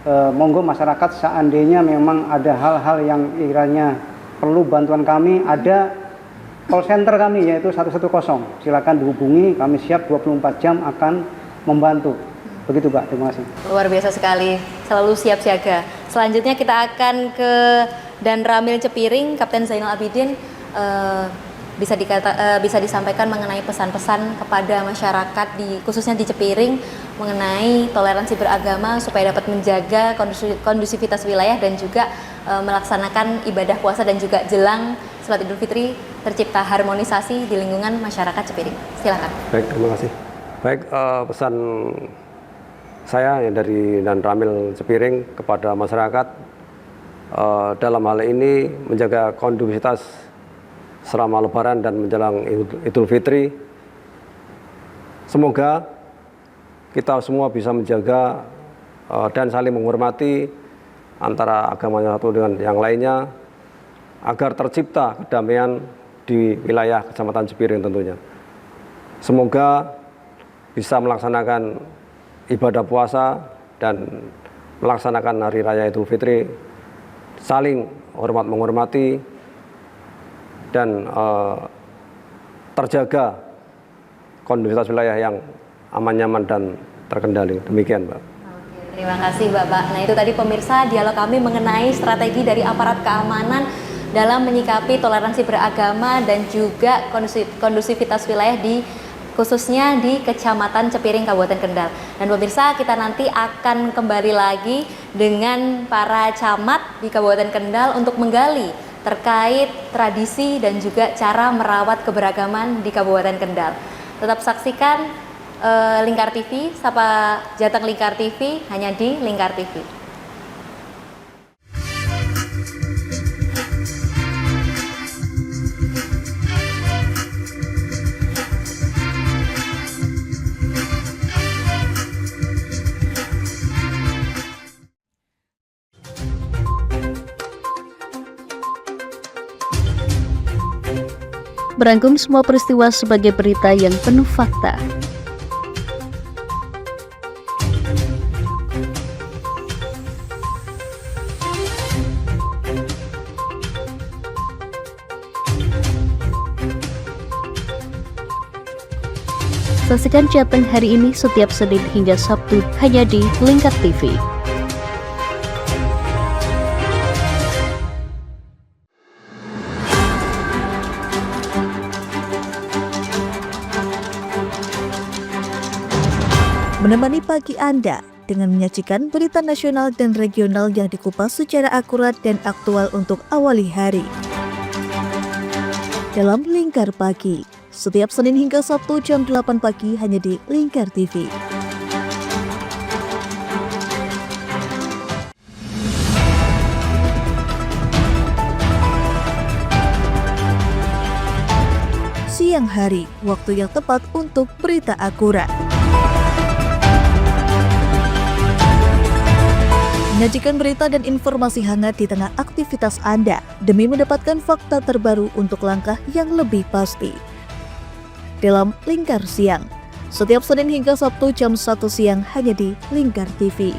Monggo masyarakat seandainya memang ada hal-hal yang kiranya perlu bantuan kami, ada call center kami yaitu 110. Silakan dihubungi, kami siap 24 jam akan membantu. Begitu, Pak. Terima kasih. Luar biasa sekali, selalu siap siaga. Selanjutnya kita akan ke Danramil Cepiring, Kapten Zainal Abidin. Bisa disampaikan mengenai pesan-pesan kepada masyarakat khususnya di Cepiring mengenai toleransi beragama supaya dapat menjaga kondusivitas wilayah dan juga melaksanakan ibadah puasa dan juga jelang Salat Idul Fitri tercipta harmonisasi di lingkungan masyarakat Cepiring. Silakan. Baik, terima kasih. Baik, pesan saya dari Danramil Cepiring kepada masyarakat dalam hal ini menjaga kondusivitas selama Lebaran dan menjelang Idul Fitri. Semoga kita semua bisa menjaga dan saling menghormati antara agama satu dengan yang lainnya agar tercipta kedamaian di wilayah Kecamatan Cepiring tentunya. Semoga bisa melaksanakan ibadah puasa dan melaksanakan hari raya Idul Fitri saling hormat menghormati dan terjaga kondusivitas wilayah yang aman, nyaman, dan terkendali. Demikian, Mbak. Oke, terima kasih, Bapak. Nah, itu tadi pemirsa dialog kami mengenai strategi dari aparat keamanan dalam menyikapi toleransi beragama dan juga kondusivitas wilayah di khususnya di Kecamatan Cepiring, Kabupaten Kendal. Dan pemirsa, kita nanti akan kembali lagi dengan para camat di Kabupaten Kendal untuk menggali terkait tradisi dan juga cara merawat keberagaman di Kabupaten Kendal. Tetap saksikan Lingkar TV, Sapa Jateng Lingkar TV, hanya di Lingkar TV. Merangkum semua peristiwa sebagai berita yang penuh fakta. Saksikan Jateng hari ini setiap Senin hingga Sabtu hanya di Lingkar TV. Menemani pagi Anda dengan menyajikan berita nasional dan regional yang dikupas secara akurat dan aktual untuk awali hari. Dalam Lingkar Pagi, setiap Senin hingga Sabtu jam 8 pagi hanya di Lingkar TV. Siang hari, waktu yang tepat untuk berita akurat. Menyajikan berita dan informasi hangat di tengah aktivitas Anda demi mendapatkan fakta terbaru untuk langkah yang lebih pasti. Dalam Lingkar Siang, setiap Senin hingga Sabtu jam 1 siang hanya di Lingkar TV.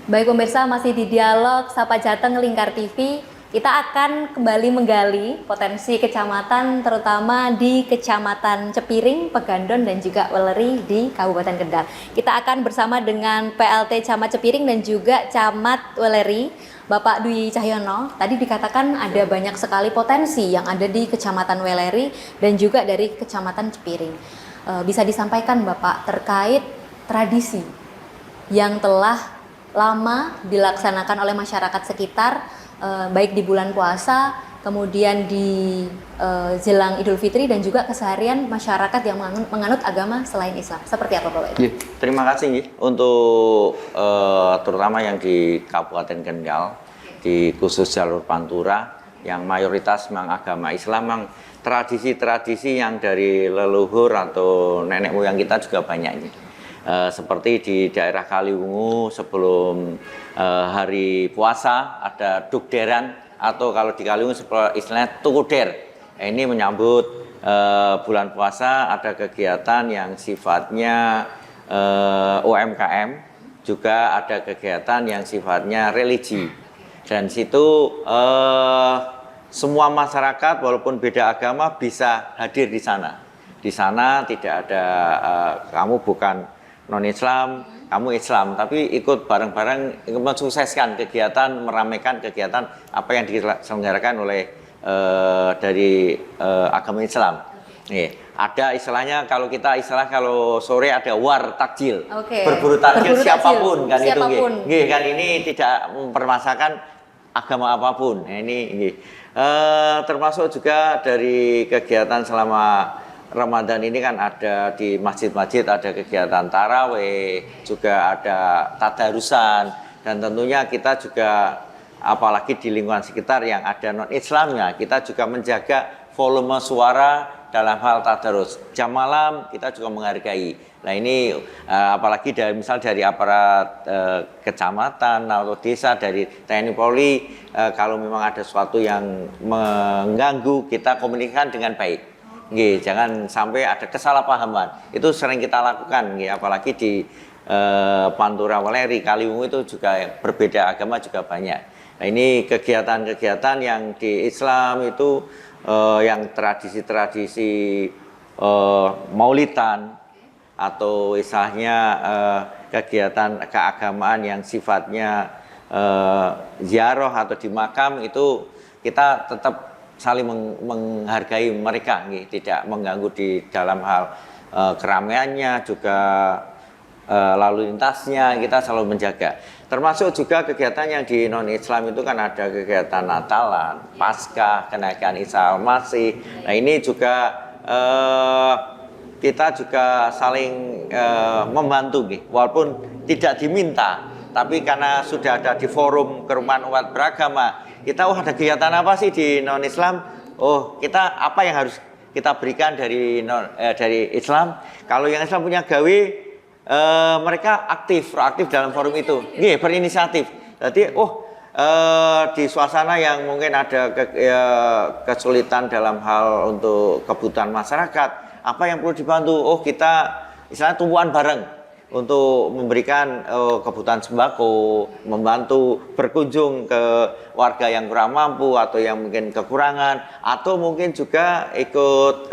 Baik pemirsa, masih di dialog Sapa Jateng Lingkar TV. Kita akan kembali menggali potensi kecamatan, terutama di Kecamatan Cepiring, Pegandon, dan juga Weleri di Kabupaten Kendal. Kita akan bersama dengan PLT Camat Cepiring dan juga Camat Weleri, Bapak Dwi Cahyono. Tadi dikatakan ada banyak sekali potensi yang ada di Kecamatan Weleri dan juga dari Kecamatan Cepiring. Bisa disampaikan Bapak terkait tradisi yang telah lama dilaksanakan oleh masyarakat sekitar, baik di bulan puasa, kemudian di jelang Idul Fitri, dan juga keseharian masyarakat yang menganut agama selain Islam. Seperti apa Bapak? Terima kasih untuk terutama yang di Kabupaten Kendal, di khusus jalur Pantura, yang mayoritas memang agama Islam, memang tradisi-tradisi yang dari leluhur atau nenek moyang kita juga banyak ini. Seperti di daerah Kaliwungu sebelum hari puasa ada dukderan, atau kalau di Kaliwungu istilahnya tukuder. Ini menyambut bulan puasa, ada kegiatan yang sifatnya UMKM, juga ada kegiatan yang sifatnya religi. Dan situ semua masyarakat walaupun beda agama bisa hadir di sana. Di sana tidak ada kamu bukan non-Islam, kamu Islam, tapi ikut bareng-bareng mensukseskan kegiatan, meramaikan kegiatan apa yang diselenggarakan oleh dari agama Islam. Ada istilahnya, kalau kita kalau sore ada war takjil, berburu takjil siapapun kan siapapun. Itu, kan ini tidak mempermasalahkan agama apapun. Ini termasuk juga dari kegiatan selama Ramadan ini kan ada di masjid-masjid ada kegiatan tarawih, juga ada tadarusan, dan tentunya kita juga apalagi di lingkungan sekitar yang ada non-Islamnya, kita juga menjaga volume suara dalam hal tadarus. Jam malam kita juga menghargai. Nah ini apalagi misal dari aparat kecamatan atau desa, dari TNI Polri, kalau memang ada sesuatu yang mengganggu, kita komunikasikan dengan baik. Jangan sampai ada kesalahpahaman. Itu sering kita lakukan, apalagi di Pantura Weleri, Kaliwungu itu juga berbeda agama juga banyak. Nah, ini kegiatan-kegiatan yang di Islam itu yang tradisi-tradisi maulidan atau istilahnya kegiatan keagamaan yang sifatnya ziarah atau di makam, itu kita tetap saling menghargai mereka, tidak mengganggu di dalam hal keramaiannya, juga lalu lintasnya kita selalu menjaga. Termasuk juga kegiatan yang di non-Islam itu kan ada kegiatan Natalan, Paskah, kenaikan Isa Al-Masih. Nah, ini juga kita juga saling membantu, walaupun tidak diminta, tapi karena sudah ada di forum kerukunan umat beragama, kita ada kegiatan apa sih di non-Islam? Kita apa yang harus kita berikan dari Islam? Kalau yang Islam punya gawe, mereka proaktif dalam forum itu, berinisiatif. Jadi di suasana yang mungkin ada kesulitan dalam hal untuk kebutuhan masyarakat, apa yang perlu dibantu? Kita istilahnya tumpuan bareng untuk memberikan kebutuhan sembako, membantu berkunjung ke warga yang kurang mampu atau yang mungkin kekurangan, atau mungkin juga ikut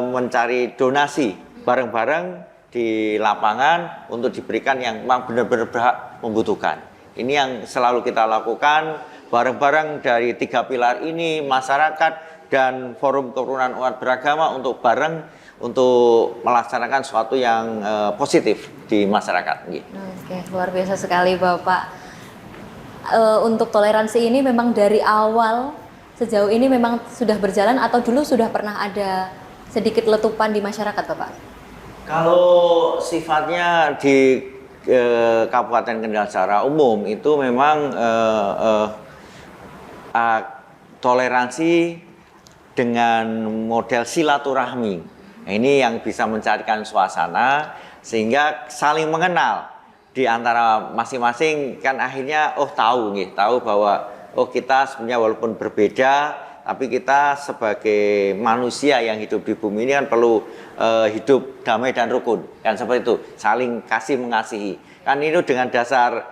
mencari donasi bareng-bareng di lapangan untuk diberikan yang memang benar-benar berhak membutuhkan. Ini yang selalu kita lakukan bareng-bareng dari 3 pilar ini, masyarakat dan forum kerukunan umat beragama, untuk bareng untuk melaksanakan sesuatu yang positif di masyarakat. Oke, luar biasa sekali Bapak. Untuk toleransi ini memang dari awal sejauh ini memang sudah berjalan atau dulu sudah pernah ada sedikit letupan di masyarakat, Bapak? Kalau sifatnya di Kabupaten Kendal secara umum itu memang toleransi dengan model silaturahmi. Nah, ini yang bisa mencarikan suasana sehingga saling mengenal di antara masing-masing, kan akhirnya tahu bahwa kita sebenarnya walaupun berbeda, tapi kita sebagai manusia yang hidup di bumi ini kan perlu hidup damai dan rukun, kan seperti itu, saling kasih mengasihi. Kan itu dengan dasar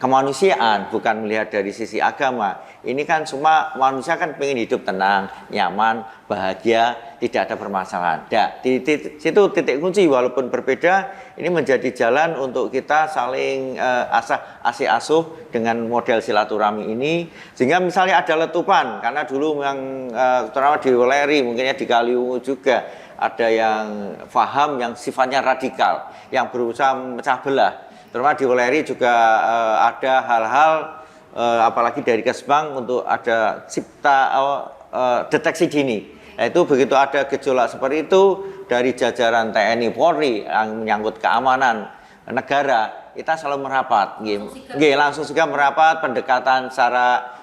kemanusiaan, bukan melihat dari sisi agama. Ini kan semua manusia kan pengen hidup tenang, nyaman, bahagia, tidak ada permasalahan. Di situ titik kunci, walaupun berbeda, ini menjadi jalan untuk kita saling asih asuh dengan model silaturahmi ini. Sehingga misalnya ada letupan, karena dulu yang terutama di Weleri, mungkinnya di Kaliwungu juga, ada yang paham yang sifatnya radikal, yang berusaha memecah belah. Terutama di Weleri juga ada hal-hal apalagi dari Kesbang untuk ada cipta deteksi dini. Nah, itu begitu ada gejolak seperti itu dari jajaran TNI Polri yang menyangkut keamanan negara, kita selalu merapat, langsung juga merapat pendekatan secara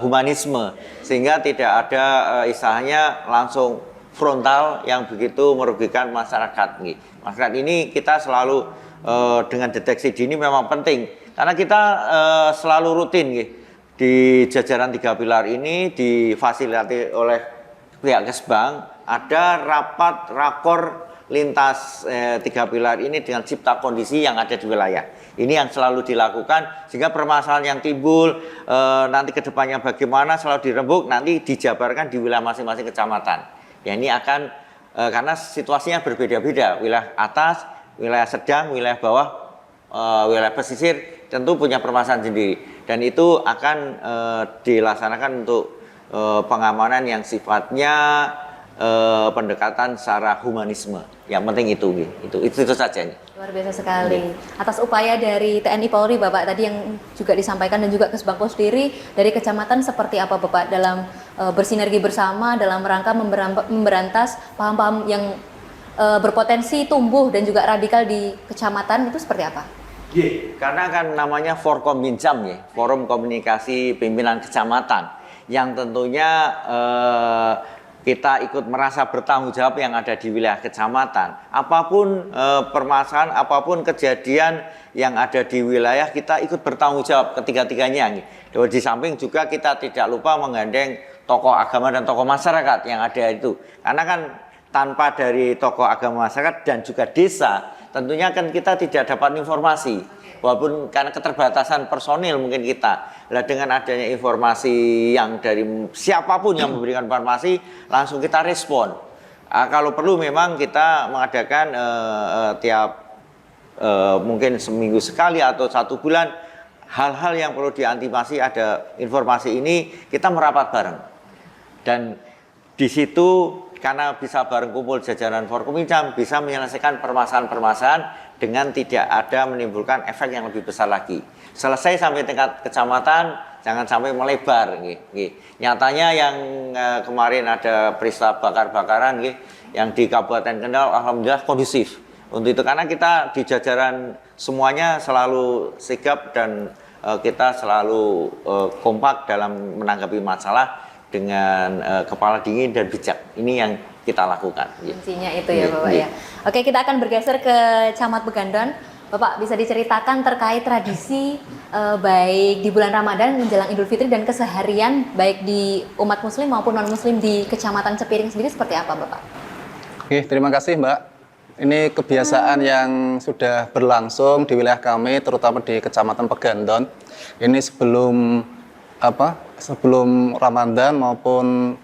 humanisme, sehingga tidak ada istilahnya langsung frontal yang begitu merugikan masyarakat. Masyarakat ini kita selalu dengan deteksi dini memang penting, karena kita selalu rutin di jajaran 3 pilar ini difasilitasi oleh pihak Kesbang, ada rapat rakor lintas 3 pilar ini dengan cipta kondisi yang ada di wilayah. Ini yang selalu dilakukan, sehingga permasalahan yang timbul nanti kedepannya bagaimana selalu dirembuk, nanti dijabarkan di wilayah masing-masing kecamatan. Ya, ini akan karena situasinya berbeda-beda, wilayah atas, wilayah sedang, wilayah bawah, wilayah pesisir tentu punya permasalahan sendiri, dan itu akan dilaksanakan untuk pengamanan yang sifatnya pendekatan secara humanisme. Yang penting itu saja. Luar biasa sekali. Atas upaya dari TNI Polri, Bapak, tadi yang juga disampaikan, dan juga Kesbangpol sendiri dari kecamatan, seperti apa Bapak dalam bersinergi bersama dalam rangka memberantas paham-paham yang berpotensi tumbuh dan juga radikal di kecamatan, itu seperti apa? Karena kan namanya Forkominjam, Forum Komunikasi Pimpinan Kecamatan, yang tentunya kita ikut merasa bertanggung jawab yang ada di wilayah kecamatan. Apapun permasalahan, apapun kejadian yang ada di wilayah, kita ikut bertanggung jawab ketiga-tiganya. Di samping juga kita tidak lupa menggandeng tokoh agama dan tokoh masyarakat yang ada itu. Karena kan tanpa dari tokoh agama masyarakat dan juga desa, tentunya kan kita tidak dapat informasi, walaupun karena keterbatasan personil mungkin kita. Nah, dengan adanya informasi yang dari siapapun yang memberikan informasi, langsung kita respon. Kalau perlu memang kita mengadakan tiap mungkin seminggu sekali atau 1 bulan, hal-hal yang perlu diantisipasi, ada informasi ini kita merapat bareng. Dan di situ karena bisa bareng kumpul jajaran Forkominjam, bisa menyelesaikan permasalahan-permasalahan dengan tidak ada menimbulkan efek yang lebih besar lagi. Selesai sampai tingkat kecamatan, jangan sampai melebar. Nyatanya yang kemarin ada peristiwa bakar-bakaran yang di Kabupaten Kendal, alhamdulillah kondusif. Untuk itu karena kita di jajaran semuanya selalu sigap dan kita selalu kompak dalam menanggapi masalah dengan kepala dingin dan bijak. Ini yang kita lakukan. Intinya itu ya Bapak ya. Oke, kita akan bergeser ke Camat Begandon. Bapak bisa diceritakan terkait tradisi baik di bulan Ramadan menjelang Idul Fitri dan keseharian baik di umat muslim maupun non muslim di Kecamatan Cepiring sendiri seperti apa Bapak? Oke, terima kasih Mbak. Ini kebiasaan yang sudah berlangsung di wilayah kami, terutama di Kecamatan Pegandon. Ini sebelum Ramadan maupun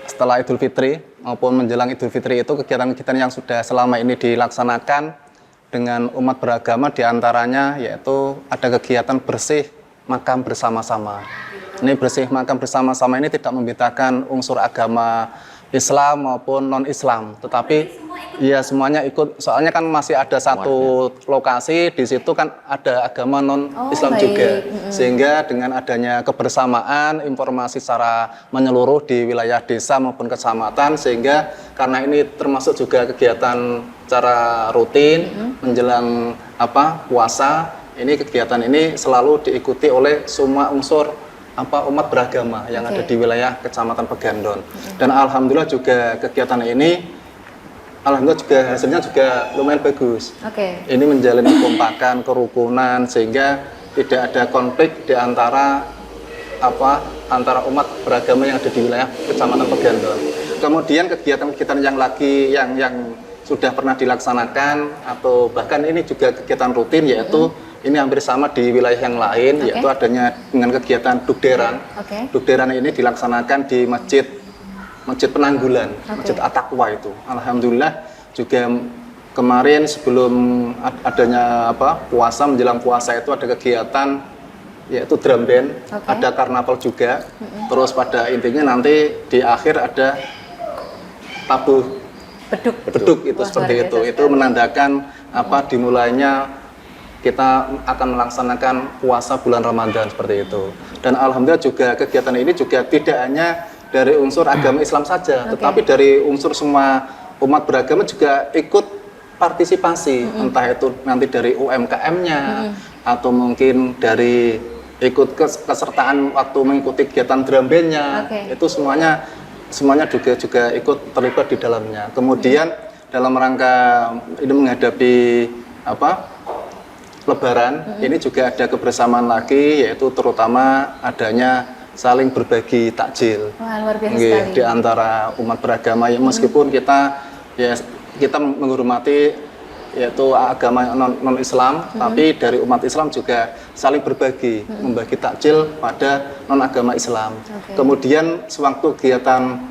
setelah Idul Fitri maupun menjelang Idul Fitri, itu kegiatan-kegiatan yang sudah selama ini dilaksanakan dengan umat beragama, diantaranya yaitu ada kegiatan bersih makam bersama-sama. Ini bersih makam bersama-sama ini tidak membedakan unsur agama Islam maupun non-Islam, tetapi ya semuanya ikut. Soalnya kan masih ada satu lokasi di situ kan ada agama non-Islam juga, sehingga dengan adanya kebersamaan informasi secara menyeluruh di wilayah desa maupun kecamatan, sehingga karena ini termasuk juga kegiatan secara rutin menjelang puasa, ini kegiatan ini selalu diikuti oleh semua unsur umat beragama yang ada di wilayah Kecamatan Pegandon. Dan alhamdulillah juga kegiatan ini alhamdulillah juga hasilnya juga lumayan bagus. Ini menjalin kekompakan, kerukunan, sehingga tidak ada konflik di antara antara umat beragama yang ada di wilayah Kecamatan Pegandon. Kemudian kegiatan-kegiatan yang sudah pernah dilaksanakan atau bahkan ini juga kegiatan rutin, yaitu ini hampir sama di wilayah yang lain, yaitu adanya dengan kegiatan Dukderan. Dukderan ini dilaksanakan di Masjid Penanggulan, Masjid At-Taqwa itu. Alhamdulillah juga kemarin sebelum adanya puasa, menjelang puasa itu ada kegiatan yaitu drum band, ada karnaval juga. Terus pada intinya nanti di akhir ada tabuh beduk itu seperti itu. Itu menandakan dimulainya kita akan melaksanakan puasa bulan Ramadan seperti itu. Dan alhamdulillah juga kegiatan ini juga tidak hanya dari unsur agama Islam saja, tetapi dari unsur semua umat beragama juga ikut partisipasi, entah itu nanti dari UMKM-nya atau mungkin dari ikut kesertaan waktu mengikuti kegiatan drum band-nya. Itu semuanya juga ikut terlibat di dalamnya. Kemudian dalam rangka ini menghadapi Lebaran, ini juga ada kebersamaan lagi, yaitu terutama adanya saling berbagi takjil. Wah, luar biasa sekali. Di antara umat beragama, ya meskipun kita menghormati yaitu agama non-Islam, tapi dari umat Islam juga saling berbagi, membagi takjil pada non-agama Islam. Kemudian sewaktu kegiatan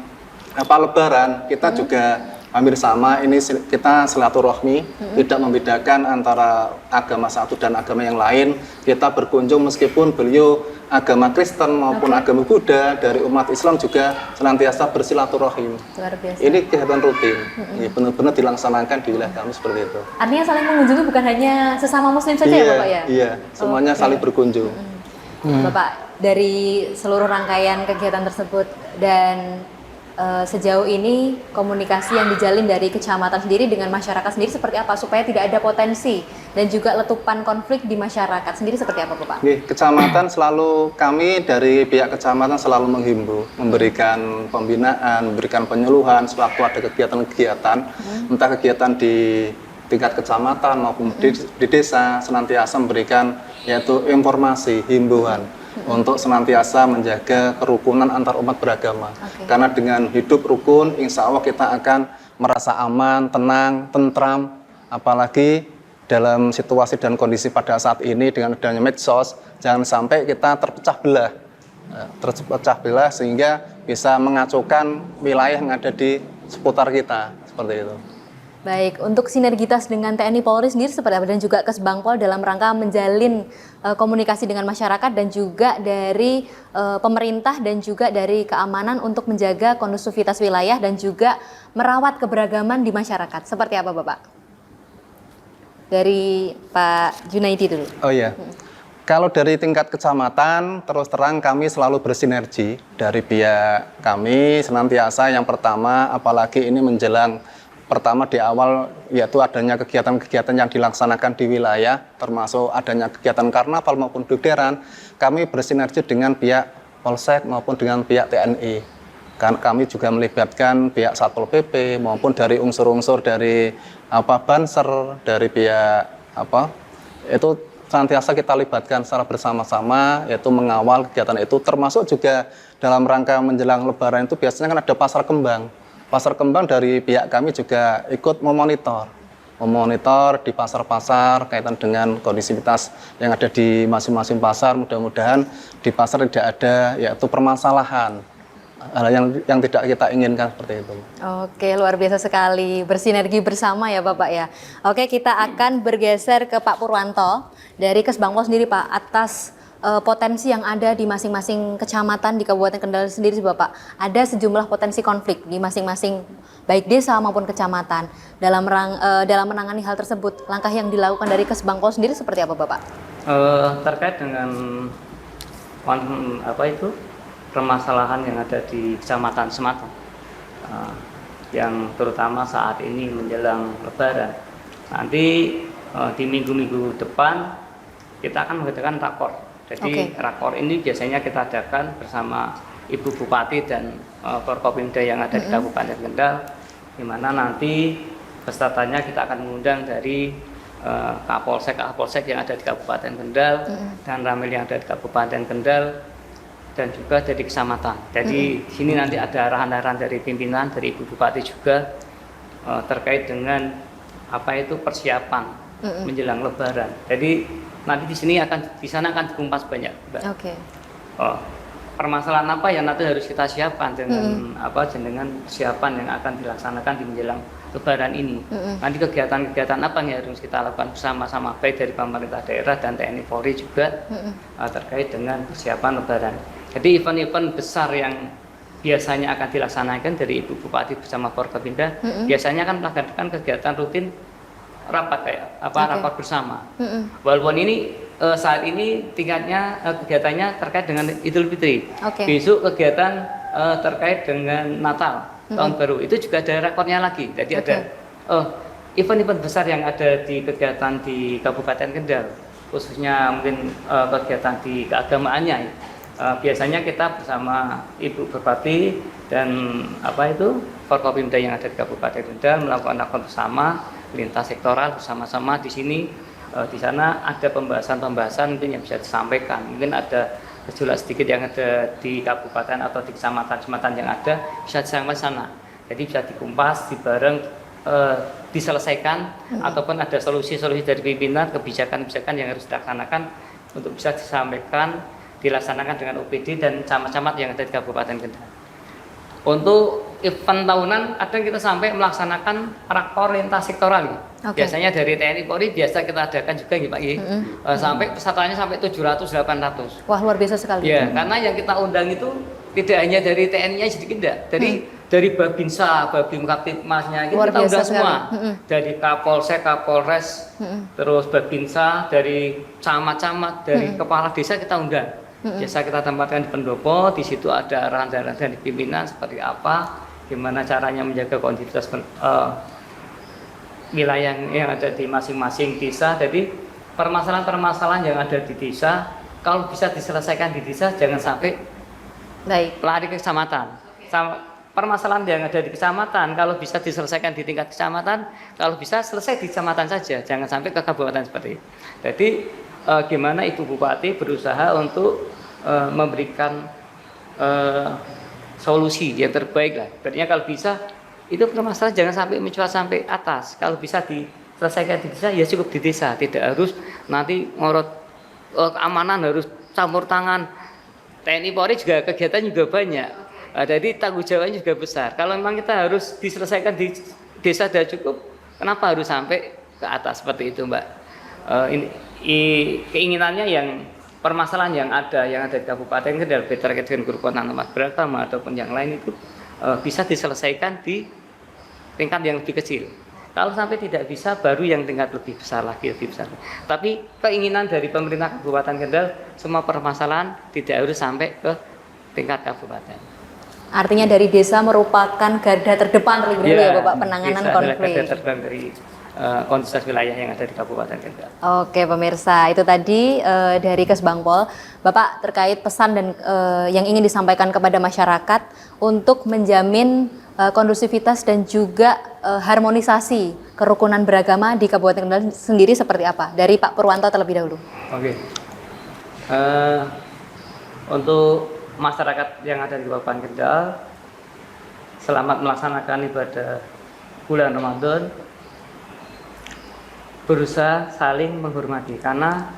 Lebaran, kita juga hampir sama, ini kita silaturahmi, tidak membedakan antara agama satu dan agama yang lain. Kita berkunjung meskipun beliau agama Kristen maupun agama Buddha, dari umat Islam juga senantiasa bersilaturahim. Luar biasa. Ini kegiatan rutin, benar-benar dilaksanakan di wilayah kami seperti itu. Artinya saling mengunjungi bukan hanya sesama muslim saja ya Bapak ya? Iya, semuanya saling berkunjung. Bapak, dari seluruh rangkaian kegiatan tersebut dan sejauh ini komunikasi yang dijalin dari kecamatan sendiri dengan masyarakat sendiri seperti apa supaya tidak ada potensi dan juga letupan konflik di masyarakat sendiri seperti apa Bapak? Kecamatan selalu, kami dari pihak kecamatan selalu menghimbau, memberikan pembinaan, memberikan penyuluhan sewaktu ada kegiatan-kegiatan, entah kegiatan di tingkat kecamatan maupun di desa, senantiasa memberikan yaitu informasi, himbauan untuk senantiasa menjaga kerukunan antar umat beragama. Karena dengan hidup rukun, insya Allah kita akan merasa aman, tenang, tentram, apalagi dalam situasi dan kondisi pada saat ini dengan adanya medsos, jangan sampai kita terpecah belah sehingga bisa mengacaukan wilayah yang ada di seputar kita, seperti itu. Baik, untuk sinergitas dengan TNI Polri sendiri seperti apa dan juga Kesbangpol dalam rangka menjalin komunikasi dengan masyarakat dan juga dari pemerintah dan juga dari keamanan untuk menjaga kondusivitas wilayah dan juga merawat keberagaman di masyarakat. Seperti apa Bapak? Dari Pak Junaidi dulu. Oh iya. Kalau dari tingkat kecamatan, terus terang kami selalu bersinergi dari pihak kami senantiasa yang pertama, apalagi ini menjelang pertama di awal yaitu adanya kegiatan-kegiatan yang dilaksanakan di wilayah, termasuk adanya kegiatan karnaval maupun duderan, kami bersinergi dengan pihak Polsek maupun dengan pihak TNI. Kami juga melibatkan pihak Satpol PP maupun dari unsur-unsur dari Banser, dari pihak itu senantiasa kita libatkan secara bersama-sama, yaitu mengawal kegiatan itu, termasuk juga dalam rangka menjelang Lebaran itu biasanya kan ada pasar kembang. Pasar kembang dari pihak kami juga ikut memonitor di pasar-pasar kaitan dengan kondisivitas yang ada di masing-masing pasar. Mudah-mudahan di pasar tidak ada yaitu permasalahan hal yang tidak kita inginkan seperti itu. Oke, luar biasa sekali, bersinergi bersama ya Bapak ya. Oke, kita akan bergeser ke Pak Purwanto dari Kesbangpol sendiri Pak, atas potensi yang ada di masing-masing kecamatan di Kabupaten Kendal sendiri Bapak. Ada sejumlah potensi konflik di masing-masing baik desa maupun kecamatan. Dalam menangani hal tersebut, langkah yang dilakukan dari Kesbangpol sendiri seperti apa Bapak? Terkait dengan permasalahan yang ada di Kecamatan Sematang, yang terutama saat ini menjelang Lebaran. Nanti di minggu-minggu depan kita akan mengadakan rakor. Jadi rakor ini biasanya kita adakan bersama Ibu Bupati dan Forkopimda yang ada di Kabupaten Kendal, di mana nanti pesertanya kita akan mengundang dari Kapolsek yang ada di Kabupaten Kendal dan Ramil yang ada di Kabupaten Kendal dan juga dari kecamatan. Jadi di sini nanti ada arahan-arahan dari pimpinan, dari Ibu Bupati juga terkait dengan persiapan menjelang Lebaran. Jadi nanti di sana akan dikupas banyak, Mbak. Permasalahan apa yang nanti harus kita siapkan dengan dengan persiapan yang akan dilaksanakan di menjelang Lebaran ini. Nanti kegiatan-kegiatan apa yang harus kita lakukan bersama-sama baik dari pemerintah daerah dan TNI Polri juga terkait dengan persiapan Lebaran. Jadi event-event besar yang biasanya akan dilaksanakan dari Ibu Bupati bersama Forkopimda biasanya akan melakukan kegiatan rutin rapat rapat bersama. Walaupun ini saat ini tingkatnya kegiatannya terkait dengan Idul Fitri. Besok kegiatan terkait dengan Natal tahun baru itu juga ada rakornya lagi. Jadi ada event-event besar yang ada di kegiatan di Kabupaten Kendal, khususnya mungkin kegiatan di keagamaannya. Biasanya kita bersama Ibu Bupati dan Forkopimda yang ada di Kabupaten Kendal melakukan rakor bersama lintas sektoral bersama-sama di sini. Di sana ada pembahasan mungkin yang bisa disampaikan. Mungkin ada gejolak sedikit yang ada di kabupaten atau di kecamatan yang ada bisa disampaikan sana. Jadi bisa dikumpas, dibareng, diselesaikan ataupun ada solusi-solusi dari pimpinan, kebijakan-kebijakan yang harus dilaksanakan untuk bisa disampaikan, dilaksanakan dengan OPD dan camat-camat yang ada di Kabupaten Kendal. Untuk event tahunan kadang kita sampai melaksanakan rakor lintas sektoral. Biasanya dari TNI Polri biasa kita adakan juga Pak. Sampai pesertanya sampai 700-800. Wah, luar biasa sekali. Ya, karena yang kita undang itu tidak hanya dari TNI-nya sedikit enggak. Dari Babinsa, Babim Kaptipmasnya kita undang semua. Dari Kapolsek, Kapolres, terus Babinsa, dari camat-camat, dari kepala desa kita undang. Biasa kita tempatkan di pendopo, di situ ada arahan-arahan dari pimpinan seperti apa, gimana caranya menjaga kondusivitas wilayah yang ada di masing-masing desa. Jadi permasalahan-permasalahan yang ada di desa, kalau bisa diselesaikan di desa, jangan sampai lari ke kecamatan. Permasalahan yang ada di kecamatan, kalau bisa diselesaikan di tingkat kecamatan, kalau bisa selesai di kecamatan saja, jangan sampai ke kabupaten seperti itu. Jadi gimana Ibu Bupati berusaha untuk memberikan solusi yang terbaik lah. Artinya kalau bisa itu permasalahan jangan sampai mencuat sampai atas. Kalau bisa selesaikan di desa, ya cukup di desa, tidak harus nanti ngorot keamanan harus campur tangan. TNI Polri juga kegiatan juga banyak, jadi tanggung jawabnya juga besar. Kalau memang kita harus diselesaikan di desa sudah cukup, kenapa harus sampai ke atas seperti itu, Mbak? Keinginannya yang permasalahan yang ada di Kabupaten Kendal terkait dengan kerukunan umat beragama ataupun yang lain itu bisa diselesaikan di tingkat yang lebih kecil. Kalau sampai tidak bisa, baru yang tingkat lebih besar lagi, lebih besar. Tapi keinginan dari pemerintah Kabupaten Kendal, semua permasalahan tidak harus sampai ke tingkat kabupaten. Artinya dari desa merupakan garda terdepan terlebih dahulu ya Bapak penanganan konflik. Garda terdepan dari kondisi wilayah yang ada di Kabupaten Kendal. Oke pemirsa, itu tadi dari Kesbangpol, Bapak terkait pesan dan yang ingin disampaikan kepada masyarakat untuk menjamin kondusivitas dan juga harmonisasi kerukunan beragama di Kabupaten Kendal sendiri seperti apa? Dari Pak Purwanto terlebih dahulu. Oke. Untuk masyarakat yang ada di Kabupaten Kendal, selamat melaksanakan ibadah bulan Ramadan. Berusaha saling menghormati, karena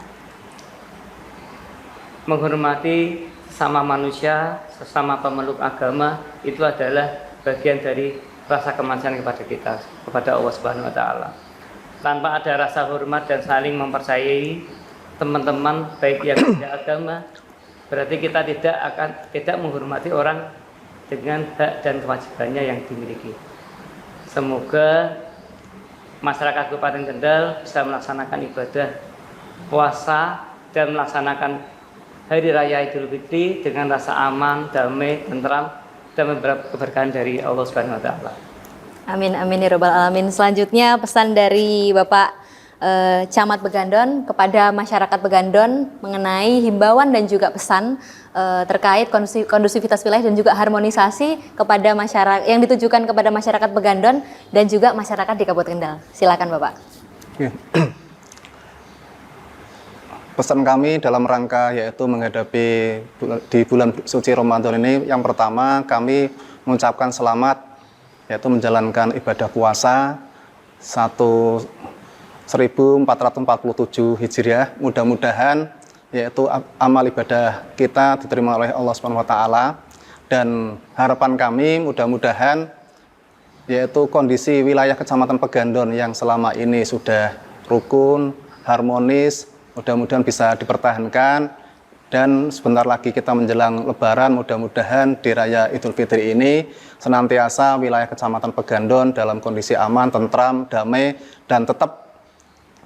menghormati sesama manusia, sesama pemeluk agama itu adalah bagian dari rasa kemanusiaan kepada kita, kepada Allah Subhanahu wa taala. Tanpa ada rasa hormat dan saling mempercayai teman-teman baik yang beda agama, berarti kita tidak menghormati orang dengan hak dan kewajibannya yang dimiliki. Semoga masyarakat Kabupaten Kendal bisa melaksanakan ibadah puasa dan melaksanakan Hari Raya Idul Fitri dengan rasa aman, damai, tentram, dan beberapa keberkahan dari Allah Subhanahu wa taala. Amin amin ya rabbal alamin. Selanjutnya pesan dari Bapak Camat Begandon kepada masyarakat Begandon mengenai himbauan dan juga pesan terkait kondusivitas wilayah dan juga harmonisasi kepada masyarakat yang ditujukan kepada masyarakat Begandon dan juga masyarakat di Kabupaten Kendal. Silakan Bapak. Pesan kami dalam rangka yaitu menghadapi di bulan suci Ramadan ini, yang pertama kami mengucapkan selamat yaitu menjalankan ibadah puasa 1447 Hijriah. Mudah-mudahan yaitu amal ibadah kita diterima oleh Allah Subhanahu wa taala, dan harapan kami mudah-mudahan yaitu kondisi wilayah Kecamatan Pegandon yang selama ini sudah rukun, harmonis, mudah-mudahan bisa dipertahankan, dan sebentar lagi kita menjelang Lebaran, mudah-mudahan di Raya Idul Fitri ini senantiasa wilayah Kecamatan Pegandon dalam kondisi aman, tentram, damai, dan tetap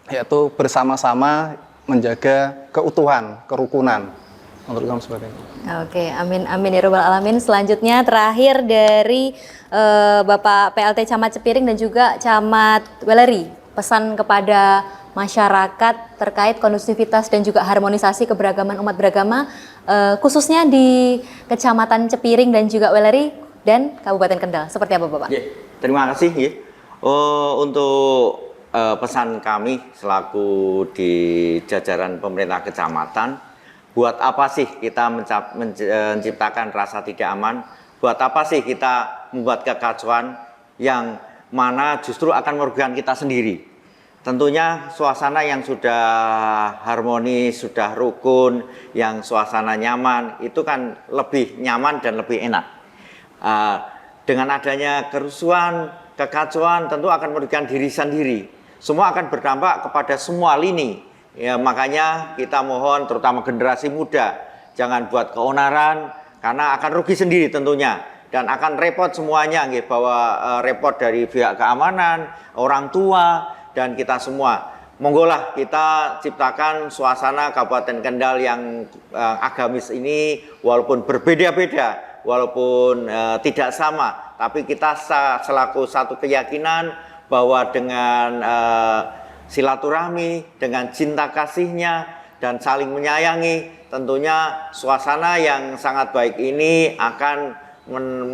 yaitu bersama-sama menjaga keutuhan, kerukunan. Menurut kamu seperti itu. Oke, amin amin ya rabbal alamin. Selanjutnya terakhir dari Bapak PLT Camat Cepiring dan juga Camat Weleri, pesan kepada masyarakat terkait kondusivitas dan juga harmonisasi keberagaman umat beragama khususnya di Kecamatan Cepiring dan juga Weleri dan Kabupaten Kendal. Seperti apa Bapak? Terima kasih. Untuk pesan kami selaku di jajaran pemerintah kecamatan, buat apa sih kita menciptakan rasa tidak aman? Buat apa sih kita membuat kekacauan yang mana justru akan merugikan kita sendiri? Tentunya suasana yang sudah harmonis, sudah rukun, yang suasana nyaman, itu kan lebih nyaman dan lebih enak. Dengan adanya kerusuhan, kekacauan tentu akan merugikan diri sendiri. Semua akan berdampak kepada semua lini. Ya, makanya kita mohon terutama generasi muda, jangan buat keonaran, karena akan rugi sendiri tentunya. Dan akan repot semuanya, bahwa repot dari pihak keamanan, orang tua, dan kita semua. Monggolah kita ciptakan suasana Kabupaten Kendal yang agamis ini, walaupun berbeda-beda, walaupun tidak sama, tapi kita selaku satu keyakinan bahwa dengan silaturahmi, dengan cinta kasihnya, dan saling menyayangi, tentunya suasana yang sangat baik ini akan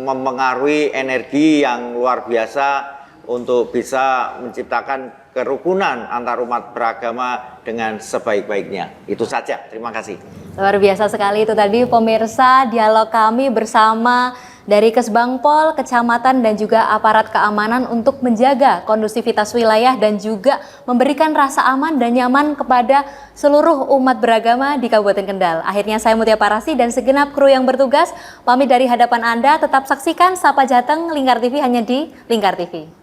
mempengaruhi energi yang luar biasa untuk bisa menciptakan kerukunan antar umat beragama dengan sebaik-baiknya. Itu saja, terima kasih. Luar biasa sekali itu tadi pemirsa dialog kami bersama dari Kesbangpol, kecamatan, dan juga aparat keamanan untuk menjaga kondusivitas wilayah dan juga memberikan rasa aman dan nyaman kepada seluruh umat beragama di Kabupaten Kendal. Akhirnya saya Mutia Parasti dan segenap kru yang bertugas pamit dari hadapan Anda. Tetap saksikan Sapa Jateng Lingkar TV hanya di Lingkar TV.